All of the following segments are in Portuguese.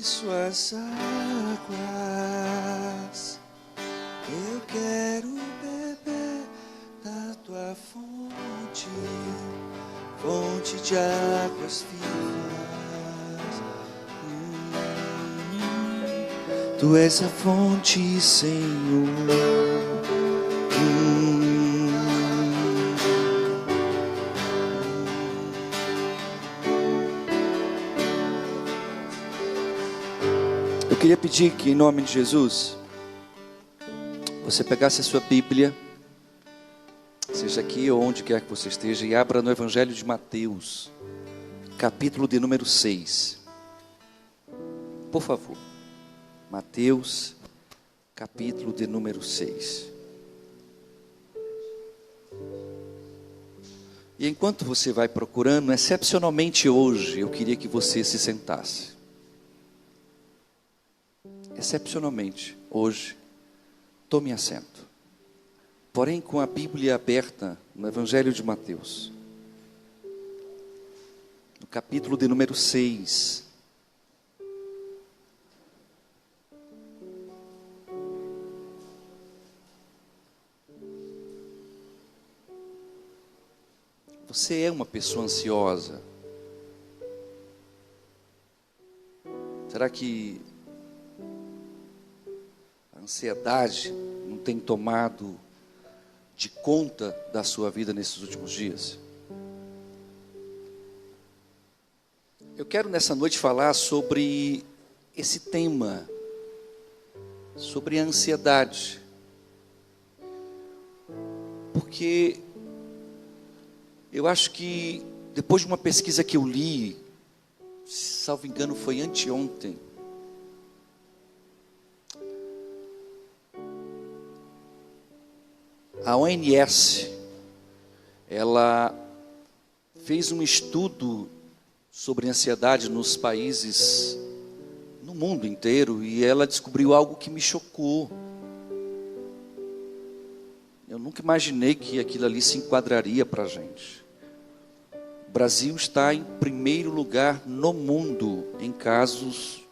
suas águas. Eu quero beber da tua fonte, fonte de águas vivas. Tu és a fonte, Senhor. Eu queria pedir que, em nome de Jesus, você pegasse a sua Bíblia, seja aqui ou onde quer que você esteja, e abra no Evangelho de Mateus, capítulo de número 6. Por favor. Mateus, capítulo de número 6. E enquanto você vai procurando, excepcionalmente hoje, eu queria que você se sentasse. Excepcionalmente, hoje, tome assento. Porém, com a Bíblia aberta no Evangelho de Mateus, no capítulo de número 6. Você é uma pessoa ansiosa? Será que a ansiedade não tem tomado de conta da sua vida nesses últimos dias? Eu quero nessa noite falar sobre esse tema, sobre a ansiedade, porque eu acho que depois de uma pesquisa que eu li, salvo engano foi anteontem, a OMS, ela fez um estudo sobre ansiedade nos países, no mundo inteiro, e ela descobriu algo que me chocou. Eu nunca imaginei que aquilo ali se enquadraria para a gente. O Brasil está em primeiro lugar no mundo em casos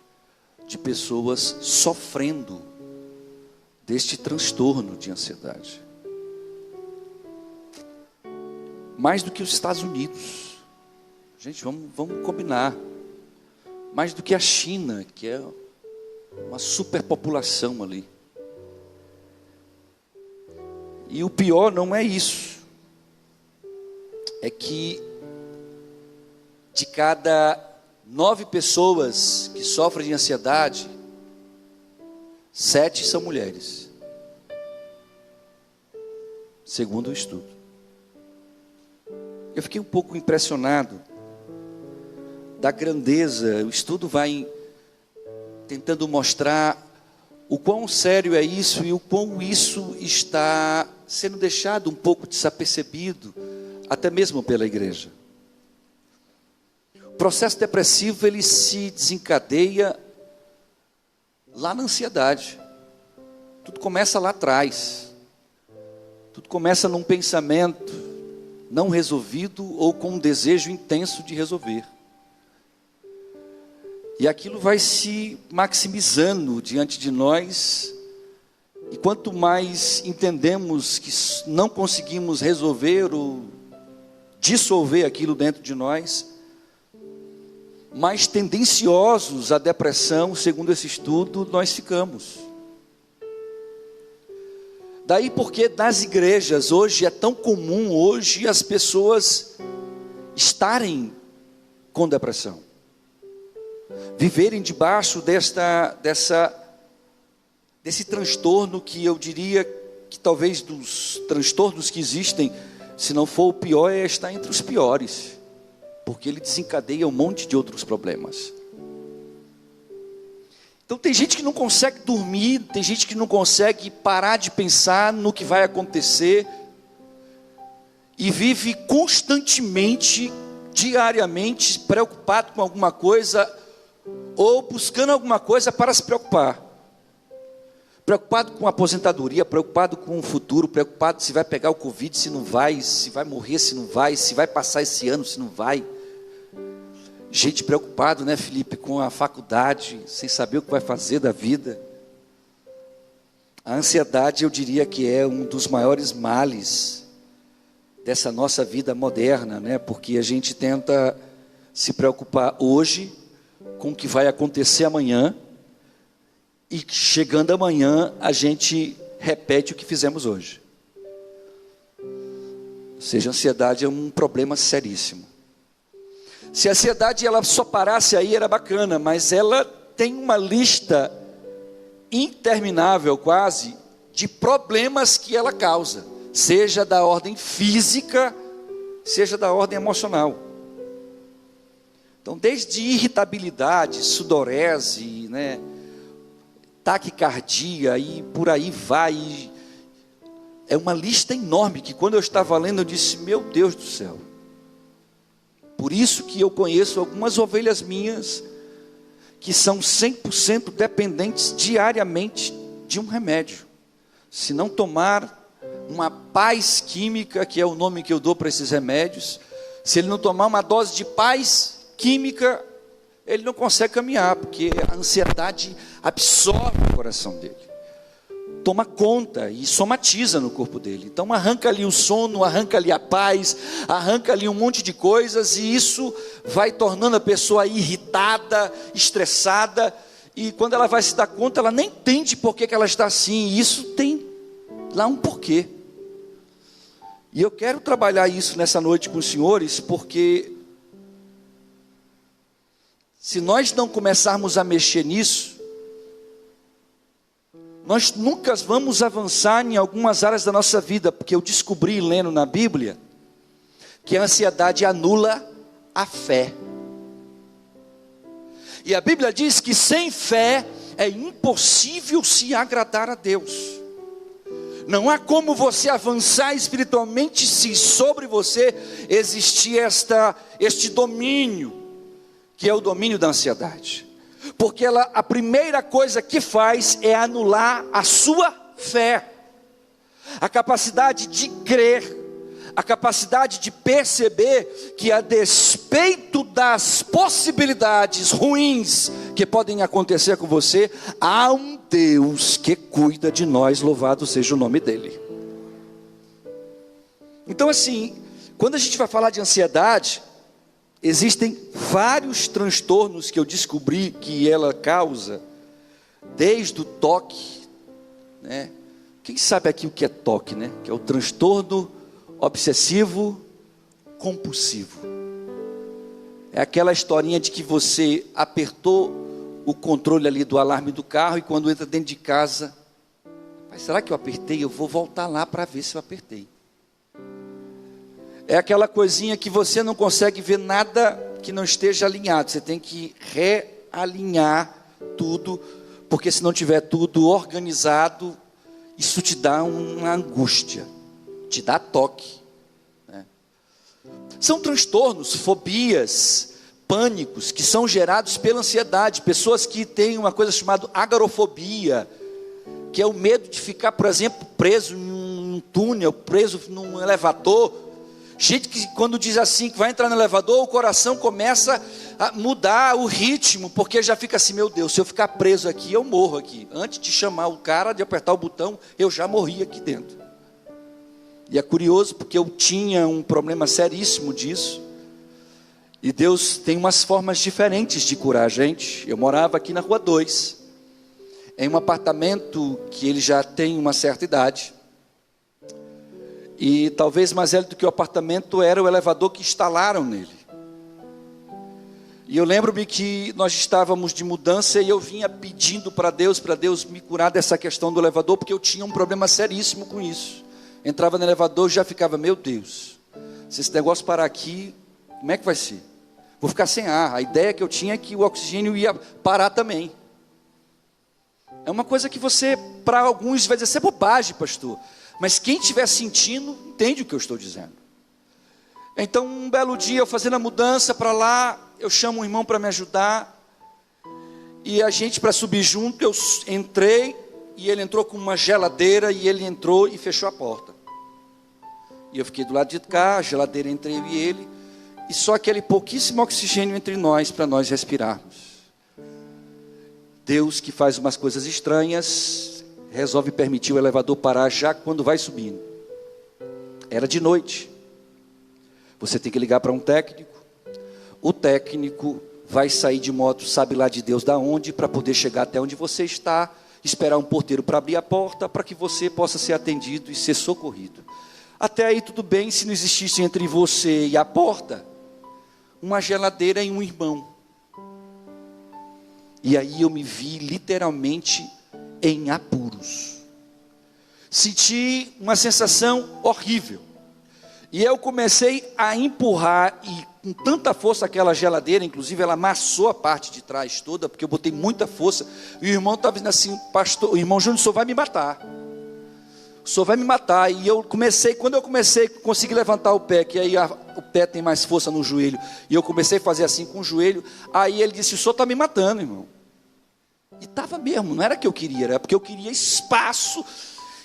de pessoas sofrendo deste transtorno de ansiedade. Mais do que os Estados Unidos. Gente, vamos combinar. Mais do que a China, que é uma superpopulação ali. E o pior não é isso. É que de cada 9 pessoas que sofrem de ansiedade, 7 são mulheres. Segundo o estudo. Eu fiquei um pouco impressionado da grandeza. O estudo vai tentando mostrar o quão sério é isso e o quão isso está sendo deixado um pouco desapercebido, até mesmo pela igreja. O processo depressivo, ele se desencadeia lá na ansiedade. Tudo começa lá atrás. Tudo começa num pensamento não resolvido ou com um desejo intenso de resolver. E aquilo vai se maximizando diante de nós. E quanto mais entendemos que não conseguimos resolver ou dissolver aquilo dentro de nós, mais tendenciosos à depressão, segundo esse estudo, nós ficamos. Daí porque nas igrejas hoje é tão comum hoje as pessoas estarem com depressão. Viverem debaixo desse transtorno que eu diria que talvez dos transtornos que existem, se não for o pior, está entre os piores. Porque ele desencadeia um monte de outros problemas. Então tem gente que não consegue dormir, tem gente que não consegue parar de pensar no que vai acontecer. E vive constantemente, diariamente, preocupado com alguma coisa, ou buscando alguma coisa para se preocupar. Preocupado com a aposentadoria, preocupado com o futuro, preocupado se vai pegar o Covid, se não vai, se vai morrer, se não vai, se vai passar esse ano, se não vai. Gente preocupado, né, Felipe, com a faculdade, sem saber o que vai fazer da vida. A ansiedade, eu diria que é um dos maiores males dessa nossa vida moderna, né? Porque a gente tenta se preocupar hoje com o que vai acontecer amanhã, e chegando amanhã a gente repete o que fizemos hoje. Ou seja, a ansiedade é um problema seríssimo. Se a ansiedade ela só parasse aí era bacana, mas ela tem uma lista interminável quase de problemas que ela causa, seja da ordem física, seja da ordem emocional. Então, desde irritabilidade, sudorese, né, taquicardia e por aí vai. É uma lista enorme que quando eu estava lendo eu disse, meu Deus do céu. Por isso que eu conheço algumas ovelhas minhas que são 100% dependentes diariamente de um remédio. Se não tomar uma paz química, que é o nome que eu dou para esses remédios, se ele não tomar uma dose de paz química, ele não consegue caminhar, porque a ansiedade absorve o coração dele, toma conta e somatiza no corpo dele. Então arranca ali o sono, arranca ali a paz, arranca ali um monte de coisas, e isso vai tornando a pessoa irritada, estressada, e quando ela vai se dar conta, ela nem entende por que ela está assim, e isso tem lá um porquê. E eu quero trabalhar isso nessa noite com os senhores, porque se nós não começarmos a mexer nisso, nós nunca vamos avançar em algumas áreas da nossa vida, porque eu descobri lendo na Bíblia que a ansiedade anula a fé. E a Bíblia diz que sem fé é impossível se agradar a Deus. Não há como você avançar espiritualmente se sobre você existir este domínio, que é o domínio da ansiedade. Porque a primeira coisa que faz é anular a sua fé, a capacidade de crer, a capacidade de perceber que, a despeito das possibilidades ruins que podem acontecer com você, há um Deus que cuida de nós, louvado seja o nome dele. Então assim, quando a gente vai falar de ansiedade, existem vários transtornos que eu descobri que ela causa, desde o toque, né? Quem sabe aqui o que é toque, né? Que é o transtorno obsessivo compulsivo. É aquela historinha de que você apertou o controle ali do alarme do carro, e quando entra dentro de casa, mas será que eu apertei? Eu vou voltar lá para ver se eu apertei. É aquela coisinha que você não consegue ver nada que não esteja alinhado. Você tem que realinhar tudo, porque se não tiver tudo organizado, isso te dá uma angústia, te dá toque, né? São transtornos, fobias, pânicos, que são gerados pela ansiedade. Pessoas que têm uma coisa chamada agorafobia, que é o medo de ficar, por exemplo, preso num túnel, preso num elevador. Gente que quando diz assim, que vai entrar no elevador, o coração começa a mudar o ritmo, porque já fica assim, meu Deus, se eu ficar preso aqui, eu morro aqui. Antes de chamar o cara, de apertar o botão, eu já morri aqui dentro. E é curioso, porque eu tinha um problema seríssimo disso, e Deus tem umas formas diferentes de curar a gente. Eu morava aqui na Rua 2, em um apartamento que ele já tem uma certa idade, e talvez mais velho do que o apartamento era o elevador que instalaram nele. E eu lembro-me que nós estávamos de mudança, e eu vinha pedindo para Deus me curar dessa questão do elevador, porque eu tinha um problema seríssimo com isso. Entrava no elevador e já ficava, meu Deus, se esse negócio parar aqui, como é que vai ser? Vou ficar sem ar. A ideia que eu tinha é que o oxigênio ia parar também. É uma coisa que você, para alguns, vai dizer, isso é bobagem, pastor. Mas quem estiver sentindo, entende o que eu estou dizendo. Então, um belo dia, eu fazendo a mudança para lá, eu chamo um irmão para me ajudar. E a gente, para subir junto, eu entrei, e ele entrou com uma geladeira, e ele entrou e fechou a porta. E eu fiquei do lado de cá, a geladeira entre eu e ele. e só aquele pouquíssimo oxigênio entre nós para nós respirarmos. Deus, que faz umas coisas estranhas, resolve permitir o elevador parar já quando vai subindo. Era de noite. Você tem que ligar para um técnico. O técnico vai sair de moto, sabe lá de Deus da onde, para poder chegar até onde você está, esperar um porteiro para abrir a porta, para que você possa ser atendido e ser socorrido. Até aí tudo bem, se não existisse entre você e a porta uma geladeira e um irmão. E aí eu me vi literalmente em apuros. Senti uma sensação horrível. E eu comecei a empurrar, e com tanta força aquela geladeira, inclusive ela amassou a parte de trás toda, porque eu botei muita força. E o irmão estava dizendo assim: pastor, o irmão Júnior, o senhor vai me matar. O senhor vai me matar. E eu comecei, quando eu comecei, consegui levantar o pé, que aí o pé tem mais força no joelho, e eu comecei a fazer assim com o joelho. Aí ele disse: o senhor está me matando, irmão. E estava mesmo, não era que eu queria, era porque eu queria espaço,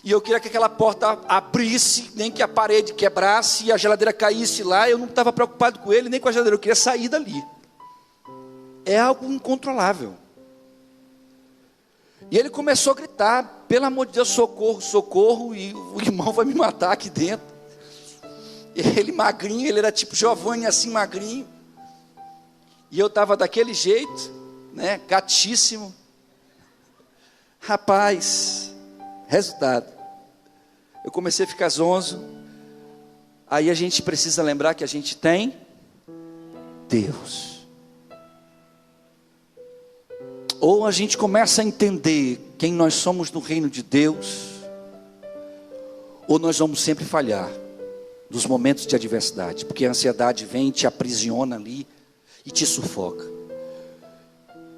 e eu queria que aquela porta abrisse, nem que a parede quebrasse e a geladeira caísse lá. Eu não estava preocupado com ele, nem com a geladeira, eu queria sair dali. É algo incontrolável. E ele começou a gritar: pelo amor de Deus, socorro, socorro, e o irmão vai me matar aqui dentro. Ele magrinho, ele era tipo Giovanni, assim magrinho, e eu estava daquele jeito, né, gatíssimo. Rapaz, resultado, eu comecei a ficar zonzo. Aí a gente precisa lembrar que a gente tem Deus. Ou a gente começa a entender quem nós somos no reino de Deus, ou nós vamos sempre falhar nos momentos de adversidade, porque a ansiedade vem, te aprisiona ali e te sufoca.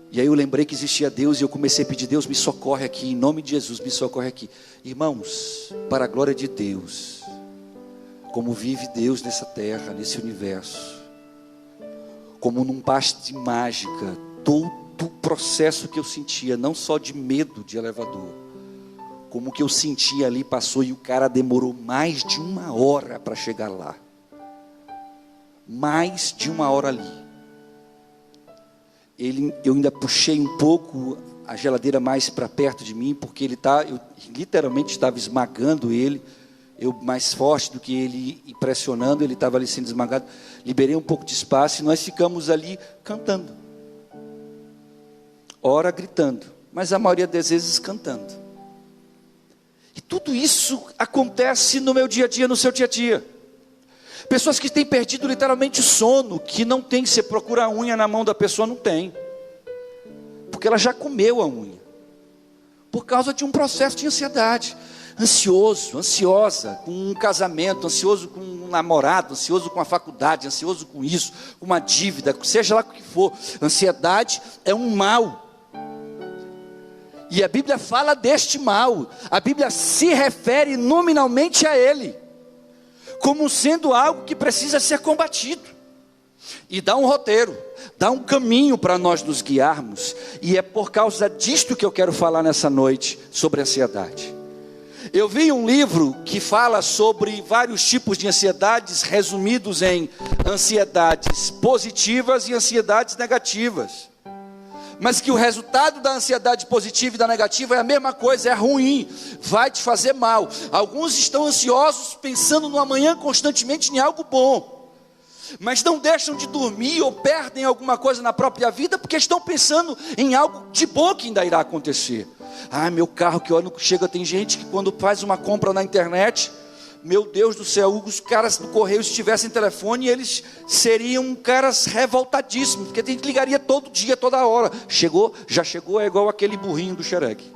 E aí eu lembrei que existia Deus, e eu comecei a pedir: Deus, me socorre aqui, em nome de Jesus, me socorre aqui. Irmãos, para a glória de Deus, como vive Deus nessa terra, nesse universo, como num passe de mágica, todo o processo que eu sentia, não só de medo de elevador, como que eu sentia ali passou, e o cara demorou mais de 1 hora para chegar lá. Mais de 1 hora ali. Eu ainda puxei um pouco a geladeira mais para perto de mim, porque eu literalmente estava esmagando ele, eu mais forte do que ele, e pressionando, ele estava ali sendo esmagado. Liberei um pouco de espaço e nós ficamos ali cantando, ora gritando, mas a maioria das vezes cantando. E tudo isso acontece no meu dia a dia, no seu dia a dia. Pessoas que têm perdido literalmente o sono, que não tem, você procura a unha na mão da pessoa, não tem, porque ela já comeu a unha, por causa de um processo de ansiedade. Ansioso, ansiosa com um casamento, ansioso com um namorado, ansioso com a faculdade, ansioso com isso, com uma dívida, seja lá o que for. Ansiedade é um mal, e a Bíblia fala deste mal. A Bíblia se refere nominalmente a ele, como sendo algo que precisa ser combatido, e dá um roteiro, dá um caminho para nós nos guiarmos. E é por causa disto que eu quero falar nessa noite sobre ansiedade. Eu vi um livro que fala sobre vários tipos de ansiedades, resumidos em ansiedades positivas e ansiedades negativas, mas que o resultado da ansiedade positiva e da negativa é a mesma coisa, é ruim, vai te fazer mal. Alguns estão ansiosos, pensando no amanhã constantemente em algo bom, mas não deixam de dormir ou perdem alguma coisa na própria vida, porque estão pensando em algo de bom que ainda irá acontecer. Ah, meu carro, que hora não chega. Tem gente que quando faz uma compra na internet, meu Deus do céu, os caras do correio, se tivessem telefone, eles seriam caras revoltadíssimos, porque a gente ligaria todo dia, toda hora. Chegou, já chegou, é igual aquele burrinho do Xereque.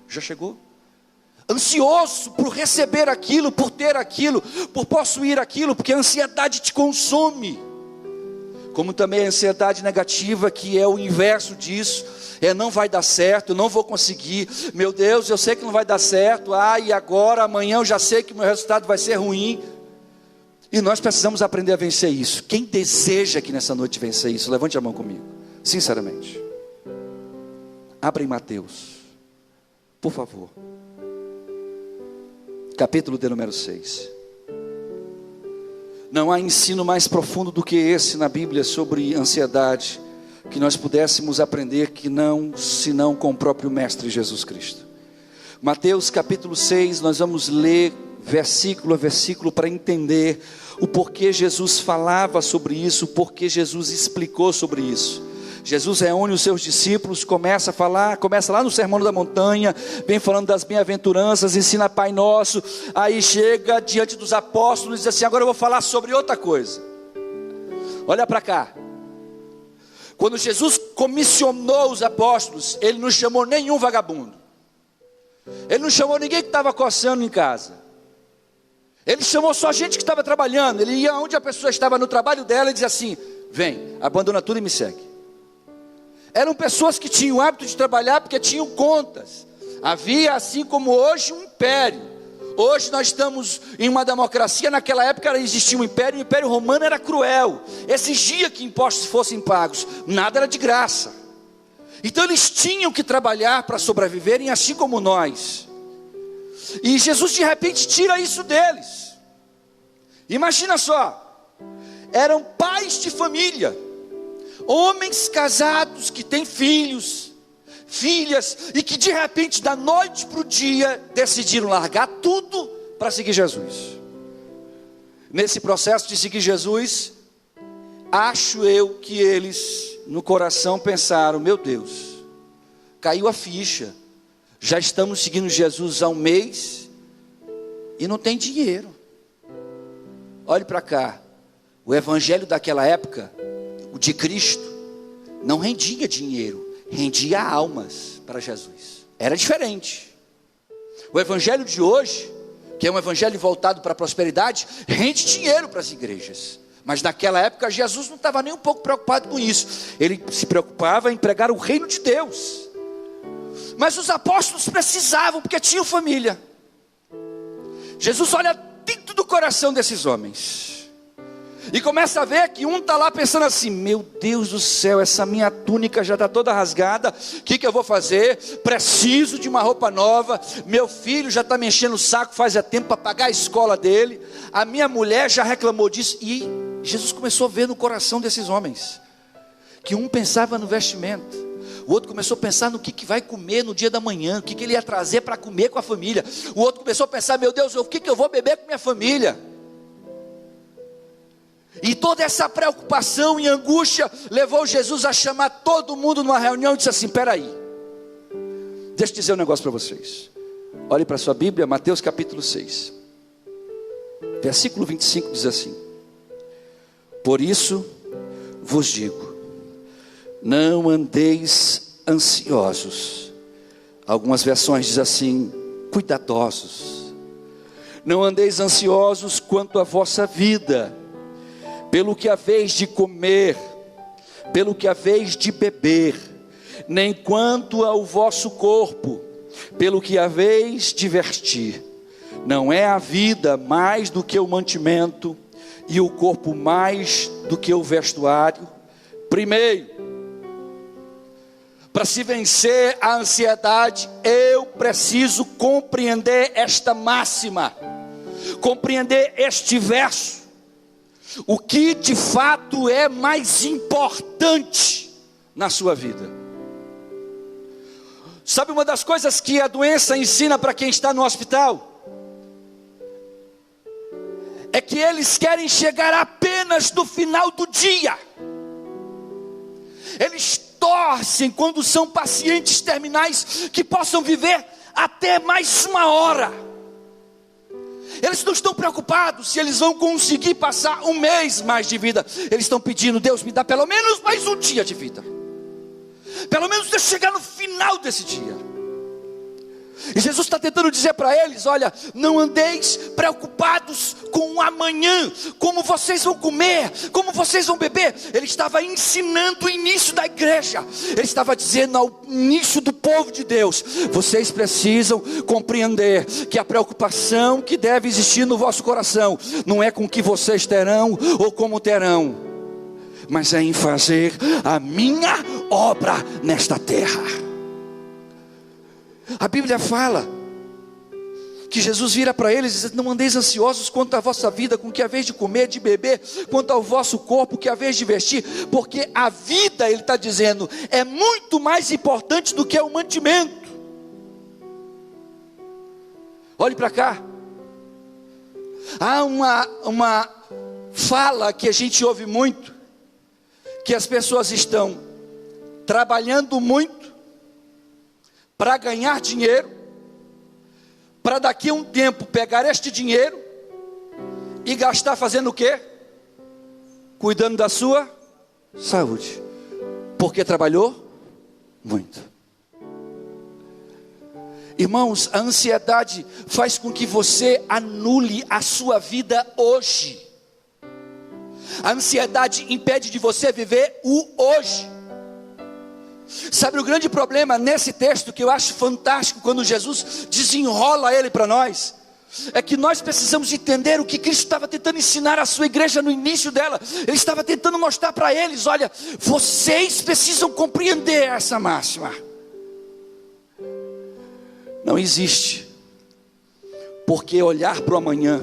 Já chegou? Ansioso por receber aquilo, por ter aquilo, por possuir aquilo, porque a ansiedade te consome. Como também a ansiedade negativa, que é o inverso disso, não vai dar certo, eu não vou conseguir, meu Deus, eu sei que não vai dar certo, e agora, amanhã eu já sei que o meu resultado vai ser ruim. E nós precisamos aprender a vencer isso. Quem deseja aqui nessa noite vencer isso, levante a mão comigo, sinceramente. Abra em Mateus, por favor, capítulo de número 6. Não há ensino mais profundo do que esse na Bíblia sobre ansiedade, que nós pudéssemos aprender que não, senão com o próprio Mestre Jesus Cristo. Mateus capítulo 6, nós vamos ler versículo a versículo para entender o porquê Jesus falava sobre isso, o porquê Jesus explicou sobre isso. Jesus reúne os seus discípulos, começa a falar, começa lá no Sermão da Montanha, vem falando das bem-aventuranças, ensina Pai Nosso, aí chega diante dos apóstolos e diz assim: agora eu vou falar sobre outra coisa. Olha para cá. Quando Jesus comissionou os apóstolos, Ele não chamou nenhum vagabundo. Ele não chamou ninguém que estava coçando em casa. Ele chamou só gente que estava trabalhando. Ele ia onde a pessoa estava no trabalho dela e dizia assim: vem, abandona tudo e me segue. Eram pessoas que tinham o hábito de trabalhar porque tinham contas. Havia, assim como hoje, um império. Hoje nós estamos em uma democracia. Naquela época existia um império. O império romano era cruel, exigia que impostos fossem pagos. Nada era de graça. Então eles tinham que trabalhar para sobreviverem, assim como nós. E Jesus de repente tira isso deles. Imagina só, eram pais de família, homens casados que têm filhos, filhas, e que de repente da noite para o dia decidiram largar tudo para seguir Jesus. Nesse processo de seguir Jesus, acho eu que eles no coração pensaram: meu Deus, caiu a ficha, já estamos seguindo Jesus há um mês e não tem dinheiro. Olhe para cá, o evangelho daquela época, o de Cristo, não rendia dinheiro, rendia almas para Jesus. Era diferente. O evangelho de hoje, que é um evangelho voltado para a prosperidade, rende dinheiro para as igrejas. Mas naquela época Jesus não estava nem um pouco preocupado com isso. Ele se preocupava em pregar o reino de Deus. Mas os apóstolos precisavam, porque tinham família. Jesus olha dentro do coração desses homens e começa a ver que um está lá pensando assim: meu Deus do céu, essa minha túnica já está toda rasgada, o que eu vou fazer? Preciso de uma roupa nova. Meu filho já está me enchendo o saco faz tempo para pagar a escola dele. A minha mulher já reclamou disso. E Jesus começou a ver no coração desses homens, que um pensava no vestimento, o outro começou a pensar no que vai comer no dia da manhã, o que ele ia trazer para comer com a família. O outro começou a pensar: meu Deus, o que eu vou beber com minha família? E toda essa preocupação e angústia levou Jesus a chamar todo mundo numa reunião e disse assim: peraí, deixa eu dizer um negócio para vocês. Olhe para a sua Bíblia, Mateus capítulo 6, versículo 25 diz assim: por isso vos digo, não andeis ansiosos. Algumas versões dizem assim: cuidadosos. Não andeis ansiosos quanto à vossa vida, pelo que haveis de comer, pelo que haveis de beber, nem quanto ao vosso corpo, pelo que haveis de vestir. Não é a vida mais do que o mantimento, e o corpo mais do que o vestuário? Primeiro, para se vencer a ansiedade, eu preciso compreender esta máxima, compreender este verso. O que de fato é mais importante na sua vida? Sabe uma das coisas que a doença ensina para quem está no hospital? É que eles querem chegar apenas no final do dia. Eles torcem quando são pacientes terminais que possam viver até mais uma hora. Eles não estão preocupados se eles vão conseguir passar um mês mais de vida. Eles estão pedindo: Deus, me dá pelo menos mais um dia de vida. Pelo menos deixa eu chegar no final desse dia. E Jesus está tentando dizer para eles: olha, não andeis preocupados com o amanhã, como vocês vão comer, como vocês vão beber. Ele estava ensinando o início da igreja. Ele estava dizendo ao início do povo de Deus: vocês precisam compreender que a preocupação que deve existir no vosso coração não é com o que vocês terão ou como terão, mas é em fazer a minha obra nesta terra. A Bíblia fala que Jesus vira para eles e diz: não andeis ansiosos quanto à vossa vida, com que haveis de comer, de beber, quanto ao vosso corpo, que haveis de vestir, porque a vida, ele está dizendo, é muito mais importante do que o mantimento. Olhe para cá. Há uma fala que a gente ouve muito, que as pessoas estão trabalhando muito para ganhar dinheiro, para daqui a um tempo pegar este dinheiro e gastar fazendo o quê? Cuidando da sua saúde, porque trabalhou muito. Irmãos, a ansiedade faz com que você anule a sua vida hoje. A ansiedade impede de você viver o hoje. Sabe o grande problema nesse texto, que eu acho fantástico, quando Jesus desenrola ele para nós, é que nós precisamos entender o que Cristo estava tentando ensinar à sua igreja no início dela. Ele estava tentando mostrar para eles: olha, vocês precisam compreender essa máxima. Não existe por que olhar para o amanhã,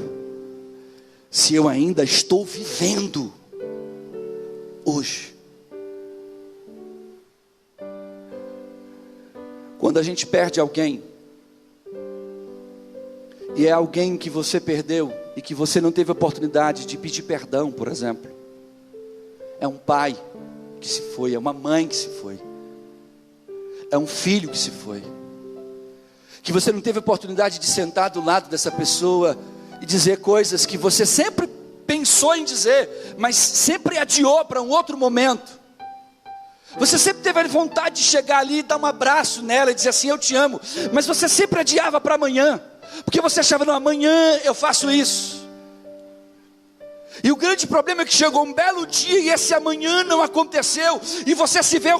se eu ainda estou vivendo hoje. Quando a gente perde alguém, e é alguém que você perdeu e que você não teve oportunidade de pedir perdão, por exemplo, é um pai que se foi, é uma mãe que se foi, é um filho que se foi, que você não teve oportunidade de sentar do lado dessa pessoa e dizer coisas que você sempre pensou em dizer, mas sempre adiou para um outro momento. Você sempre teve a vontade de chegar ali e dar um abraço nela e dizer assim: eu te amo, mas você sempre adiava para amanhã, porque você achava: não, amanhã eu faço isso. E o grande problema é que chegou um belo dia e esse amanhã não aconteceu, e você se viu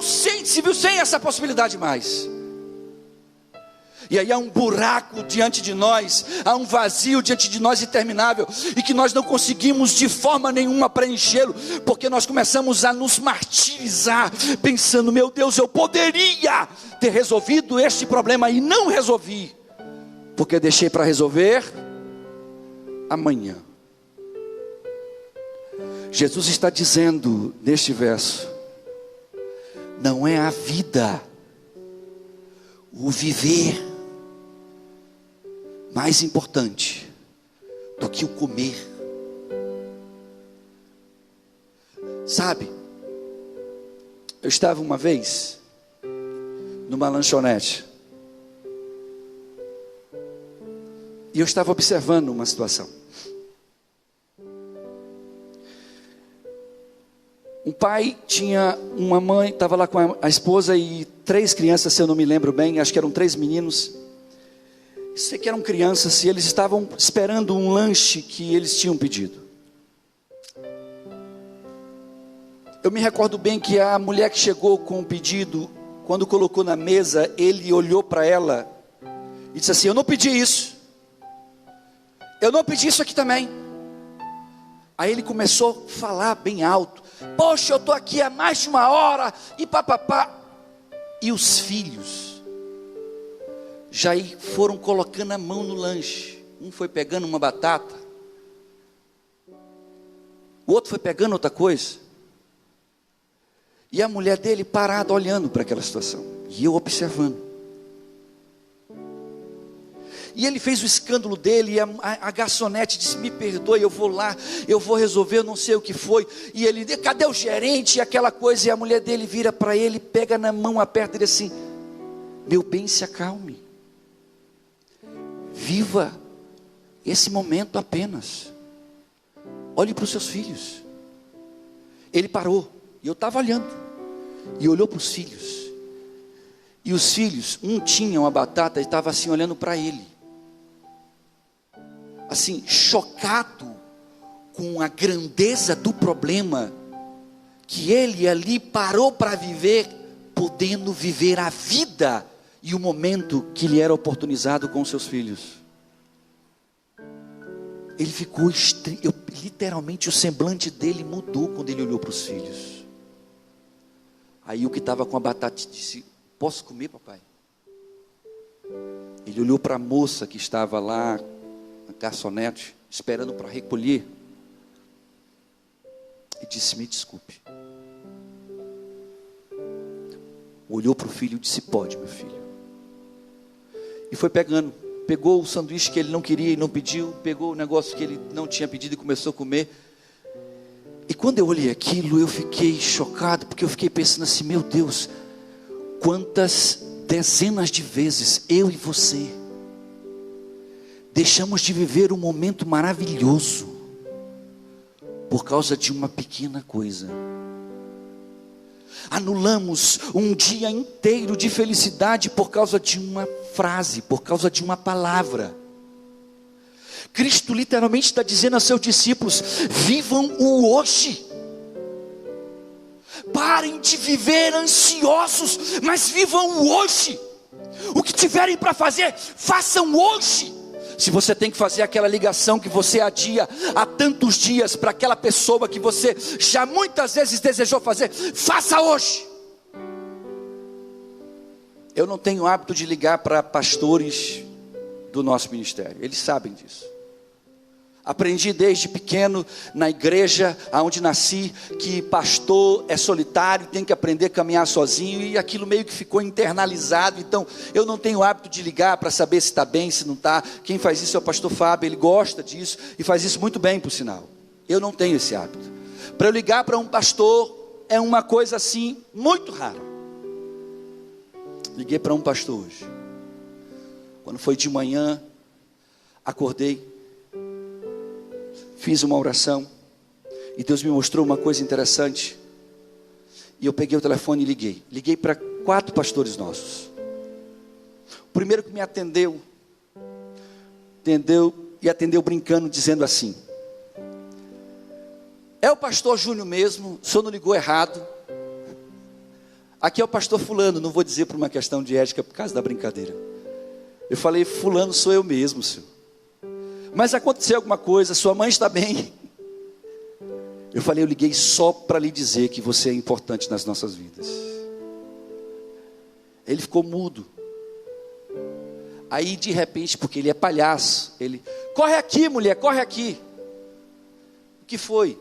sem essa possibilidade mais. E aí há um buraco diante de nós, há um vazio diante de nós interminável, e que nós não conseguimos de forma nenhuma preenchê-lo, porque nós começamos a nos martirizar, pensando: meu Deus, eu poderia ter resolvido este problema e não resolvi, porque deixei para resolver amanhã. Jesus está dizendo neste verso: não é a vida, o viver, mais importante do que o comer. Sabe, eu estava uma vez numa lanchonete e eu estava observando uma situação. Um pai tinha uma mãe, estava lá com a esposa e 3 crianças, se eu não me lembro bem, acho que eram 3 meninos. Sei que eram crianças e eles estavam esperando um lanche que eles tinham pedido. Eu me recordo bem que a mulher que chegou com o pedido, quando colocou na mesa, ele olhou para ela e disse assim: eu não pedi isso, eu não pedi isso aqui também. Aí ele começou a falar bem alto: poxa, eu estou aqui há mais de 1 hora, e papapá. E os filhos já foram colocando a mão no lanche. Um foi pegando uma batata, o outro foi pegando outra coisa, e a mulher dele parada olhando para aquela situação, e eu observando. E ele fez o escândalo dele, e a garçonete disse: me perdoe, eu vou lá, eu vou resolver, eu não sei o que foi. E ele: cadê o gerente? E aquela coisa, e a mulher dele vira para ele, pega na mão, aperta ele assim: meu bem, se acalme, viva esse momento apenas, olhe para os seus filhos. Ele parou, e eu estava olhando, e olhou para os filhos, e os filhos, um tinha uma batata e estava assim olhando para ele, assim, chocado com a grandeza do problema, que ele ali parou para viver, podendo viver a vida e o momento que lhe era oportunizado com seus filhos. Ele ficou literalmente o semblante dele mudou quando ele olhou para os filhos. Aí o que estava com a batata disse: posso comer, papai? Ele olhou para a moça que estava lá, na garçonete, esperando para recolher, e disse: me desculpe. Olhou para o filho e disse: pode, meu filho. E foi pegou o sanduíche que ele não queria e não pediu, pegou o negócio que ele não tinha pedido e começou a comer. E quando eu olhei aquilo, eu fiquei chocado, porque eu fiquei pensando assim: meu Deus, quantas dezenas de vezes eu e você deixamos de viver um momento maravilhoso por causa de uma pequena coisa. Anulamos um dia inteiro de felicidade por causa de uma frase, por causa de uma palavra. Cristo literalmente está dizendo a seus discípulos: vivam o hoje. Parem de viver ansiosos, mas vivam o hoje. O que tiverem para fazer, façam hoje. Se você tem que fazer aquela ligação que você adia há tantos dias para aquela pessoa que você já muitas vezes desejou fazer, faça hoje. Eu não tenho hábito de ligar para pastores do nosso ministério, eles sabem disso. Aprendi desde pequeno na igreja onde nasci que pastor é solitário, tem que aprender a caminhar sozinho, e aquilo meio que ficou internalizado. Então eu não tenho hábito de ligar para saber se está bem, se não está. Quem faz isso é o pastor Fábio, ele gosta disso e faz isso muito bem, por sinal. Eu não tenho esse hábito. Para eu ligar para um pastor é uma coisa assim muito rara. Liguei para um pastor hoje. Quando foi de manhã, acordei, fiz uma oração, e Deus me mostrou uma coisa interessante, e eu peguei o telefone e liguei para 4 pastores nossos. O primeiro que me atendeu brincando, dizendo assim: é o pastor Júnior mesmo, o senhor não ligou errado, aqui é o pastor fulano. Não vou dizer por uma questão de ética, por causa da brincadeira. Eu falei: fulano sou eu mesmo, senhor. Mas aconteceu alguma coisa, sua mãe está bem? Eu falei: eu liguei só para lhe dizer que você é importante nas nossas vidas. Ele ficou mudo. Aí de repente, porque ele é palhaço, ele: corre aqui, mulher, corre aqui. O que foi?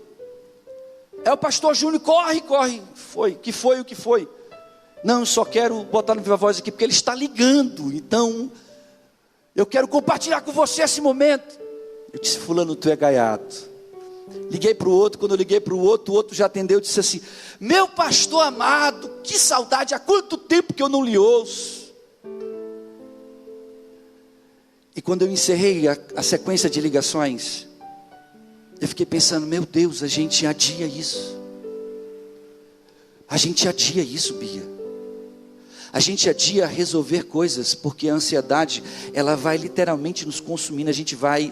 É o pastor Júnior, corre. O que foi? Não, só quero botar no viva voz aqui, porque ele está ligando, então eu quero compartilhar com você esse momento. Eu disse: fulano, tu é gaiato. Liguei para o outro. Quando eu liguei para o outro já atendeu. Disse assim: meu pastor amado, que saudade, há quanto tempo que eu não lhe ouço. E quando eu encerrei a sequência de ligações, eu fiquei pensando: meu Deus, a gente adia isso. A gente adia isso, Bia. A gente adia resolver coisas, porque a ansiedade, ela vai literalmente nos consumindo. A gente vai,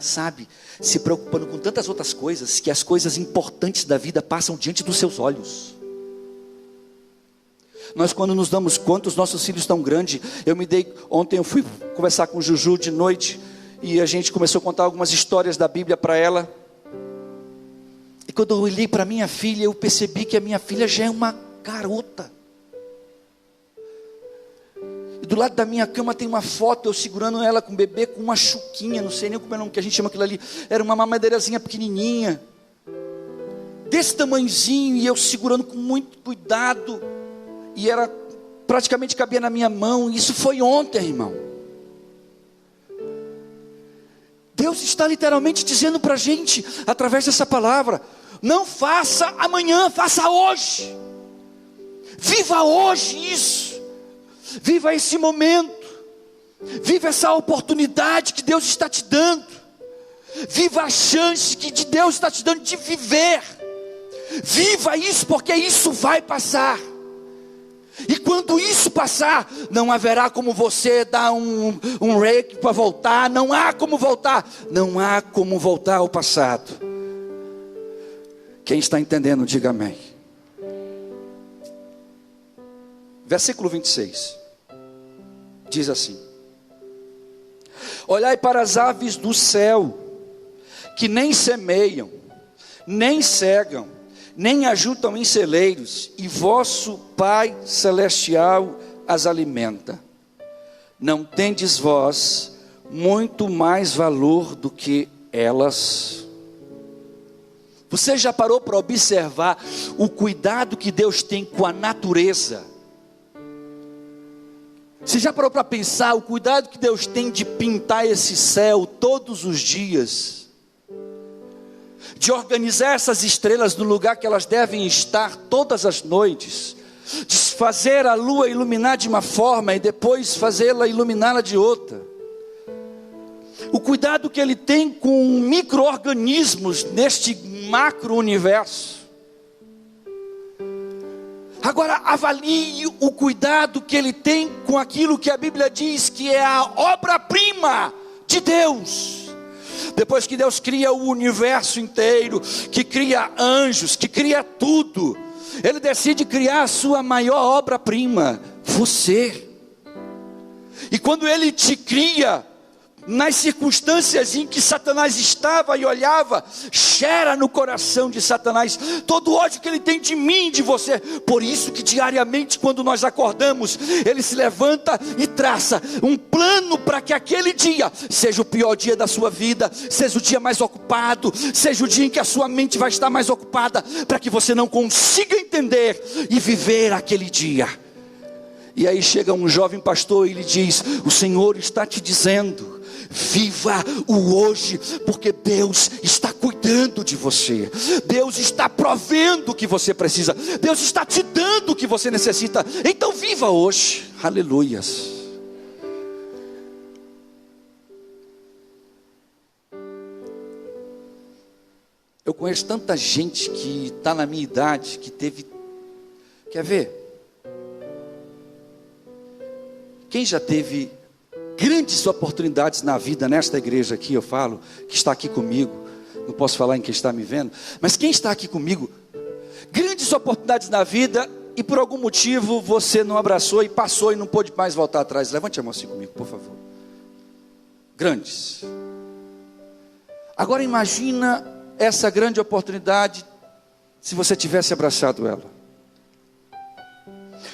se preocupando com tantas outras coisas, que as coisas importantes da vida passam diante dos seus olhos. Nós, quando nos damos conta, os nossos filhos estão grandes. Ontem eu fui conversar com o Juju de noite, e a gente começou a contar algumas histórias da Bíblia para ela. E quando eu olhei para minha filha, eu percebi que a minha filha já é uma garota. Do lado da minha cama tem uma foto, eu segurando ela com o bebê, com uma chuquinha, não sei nem como é o nome que a gente chama aquilo ali. Era uma mamadeirazinha pequenininha, desse tamanhozinho, e eu segurando com muito cuidado, e ela praticamente cabia na minha mão. Isso foi ontem, irmão. Deus está literalmente dizendo para a gente, através dessa palavra: não faça amanhã, faça hoje. Viva hoje isso. Viva esse momento. Viva essa oportunidade que Deus está te dando. Viva a chance que Deus está te dando de viver. Viva isso, porque isso vai passar. E quando isso passar, não haverá como você dar um break para voltar. Não há como voltar. Não há como voltar ao passado. Quem está entendendo, diga amém. Versículo 26. Diz assim: olhai para as aves do céu, que nem semeiam, nem cegam, nem ajuntam em celeiros, e vosso Pai Celestial as alimenta. não tendes vós muito mais valor do que elas? Você já parou para observar o cuidado que Deus tem com a natureza? Você já parou para pensar o cuidado que Deus tem de pintar esse céu todos os dias? De organizar essas estrelas no lugar que elas devem estar todas as noites? De fazer a lua iluminar de uma forma e depois fazê-la iluminá-la de outra? O cuidado que Ele tem com micro-organismos neste macro-universo. Agora avalie o cuidado que Ele tem com aquilo que a Bíblia diz que é a obra-prima de Deus. Depois que Deus cria o universo inteiro, que cria anjos, que cria tudo, Ele decide criar a sua maior obra-prima, você. E quando Ele te cria, nas circunstâncias em que Satanás estava e olhava, gera no coração de Satanás todo o ódio que ele tem de mim e de você. Por isso que diariamente, quando nós acordamos, ele se levanta e traça um plano para que aquele dia seja o pior dia da sua vida, seja o dia mais ocupado, seja o dia em que a sua mente vai estar mais ocupada, para que você não consiga entender e viver aquele dia. E aí chega um jovem pastor e ele diz: o Senhor está te dizendo, viva o hoje, porque Deus está cuidando de você, Deus está provendo o que você precisa, Deus está te dando o que você necessita, então viva hoje, aleluias. Eu conheço tanta gente que está na minha idade, que teve, quer ver? Quem já teve grandes oportunidades na vida, nesta igreja aqui eu falo, que está aqui comigo, não posso falar em quem está me vendo, mas quem está aqui comigo, grandes oportunidades na vida, e por algum motivo você não abraçou e passou e não pôde mais voltar atrás. Levante a mão assim comigo, por favor. Grandes. Agora imagina essa grande oportunidade, se você tivesse abraçado ela.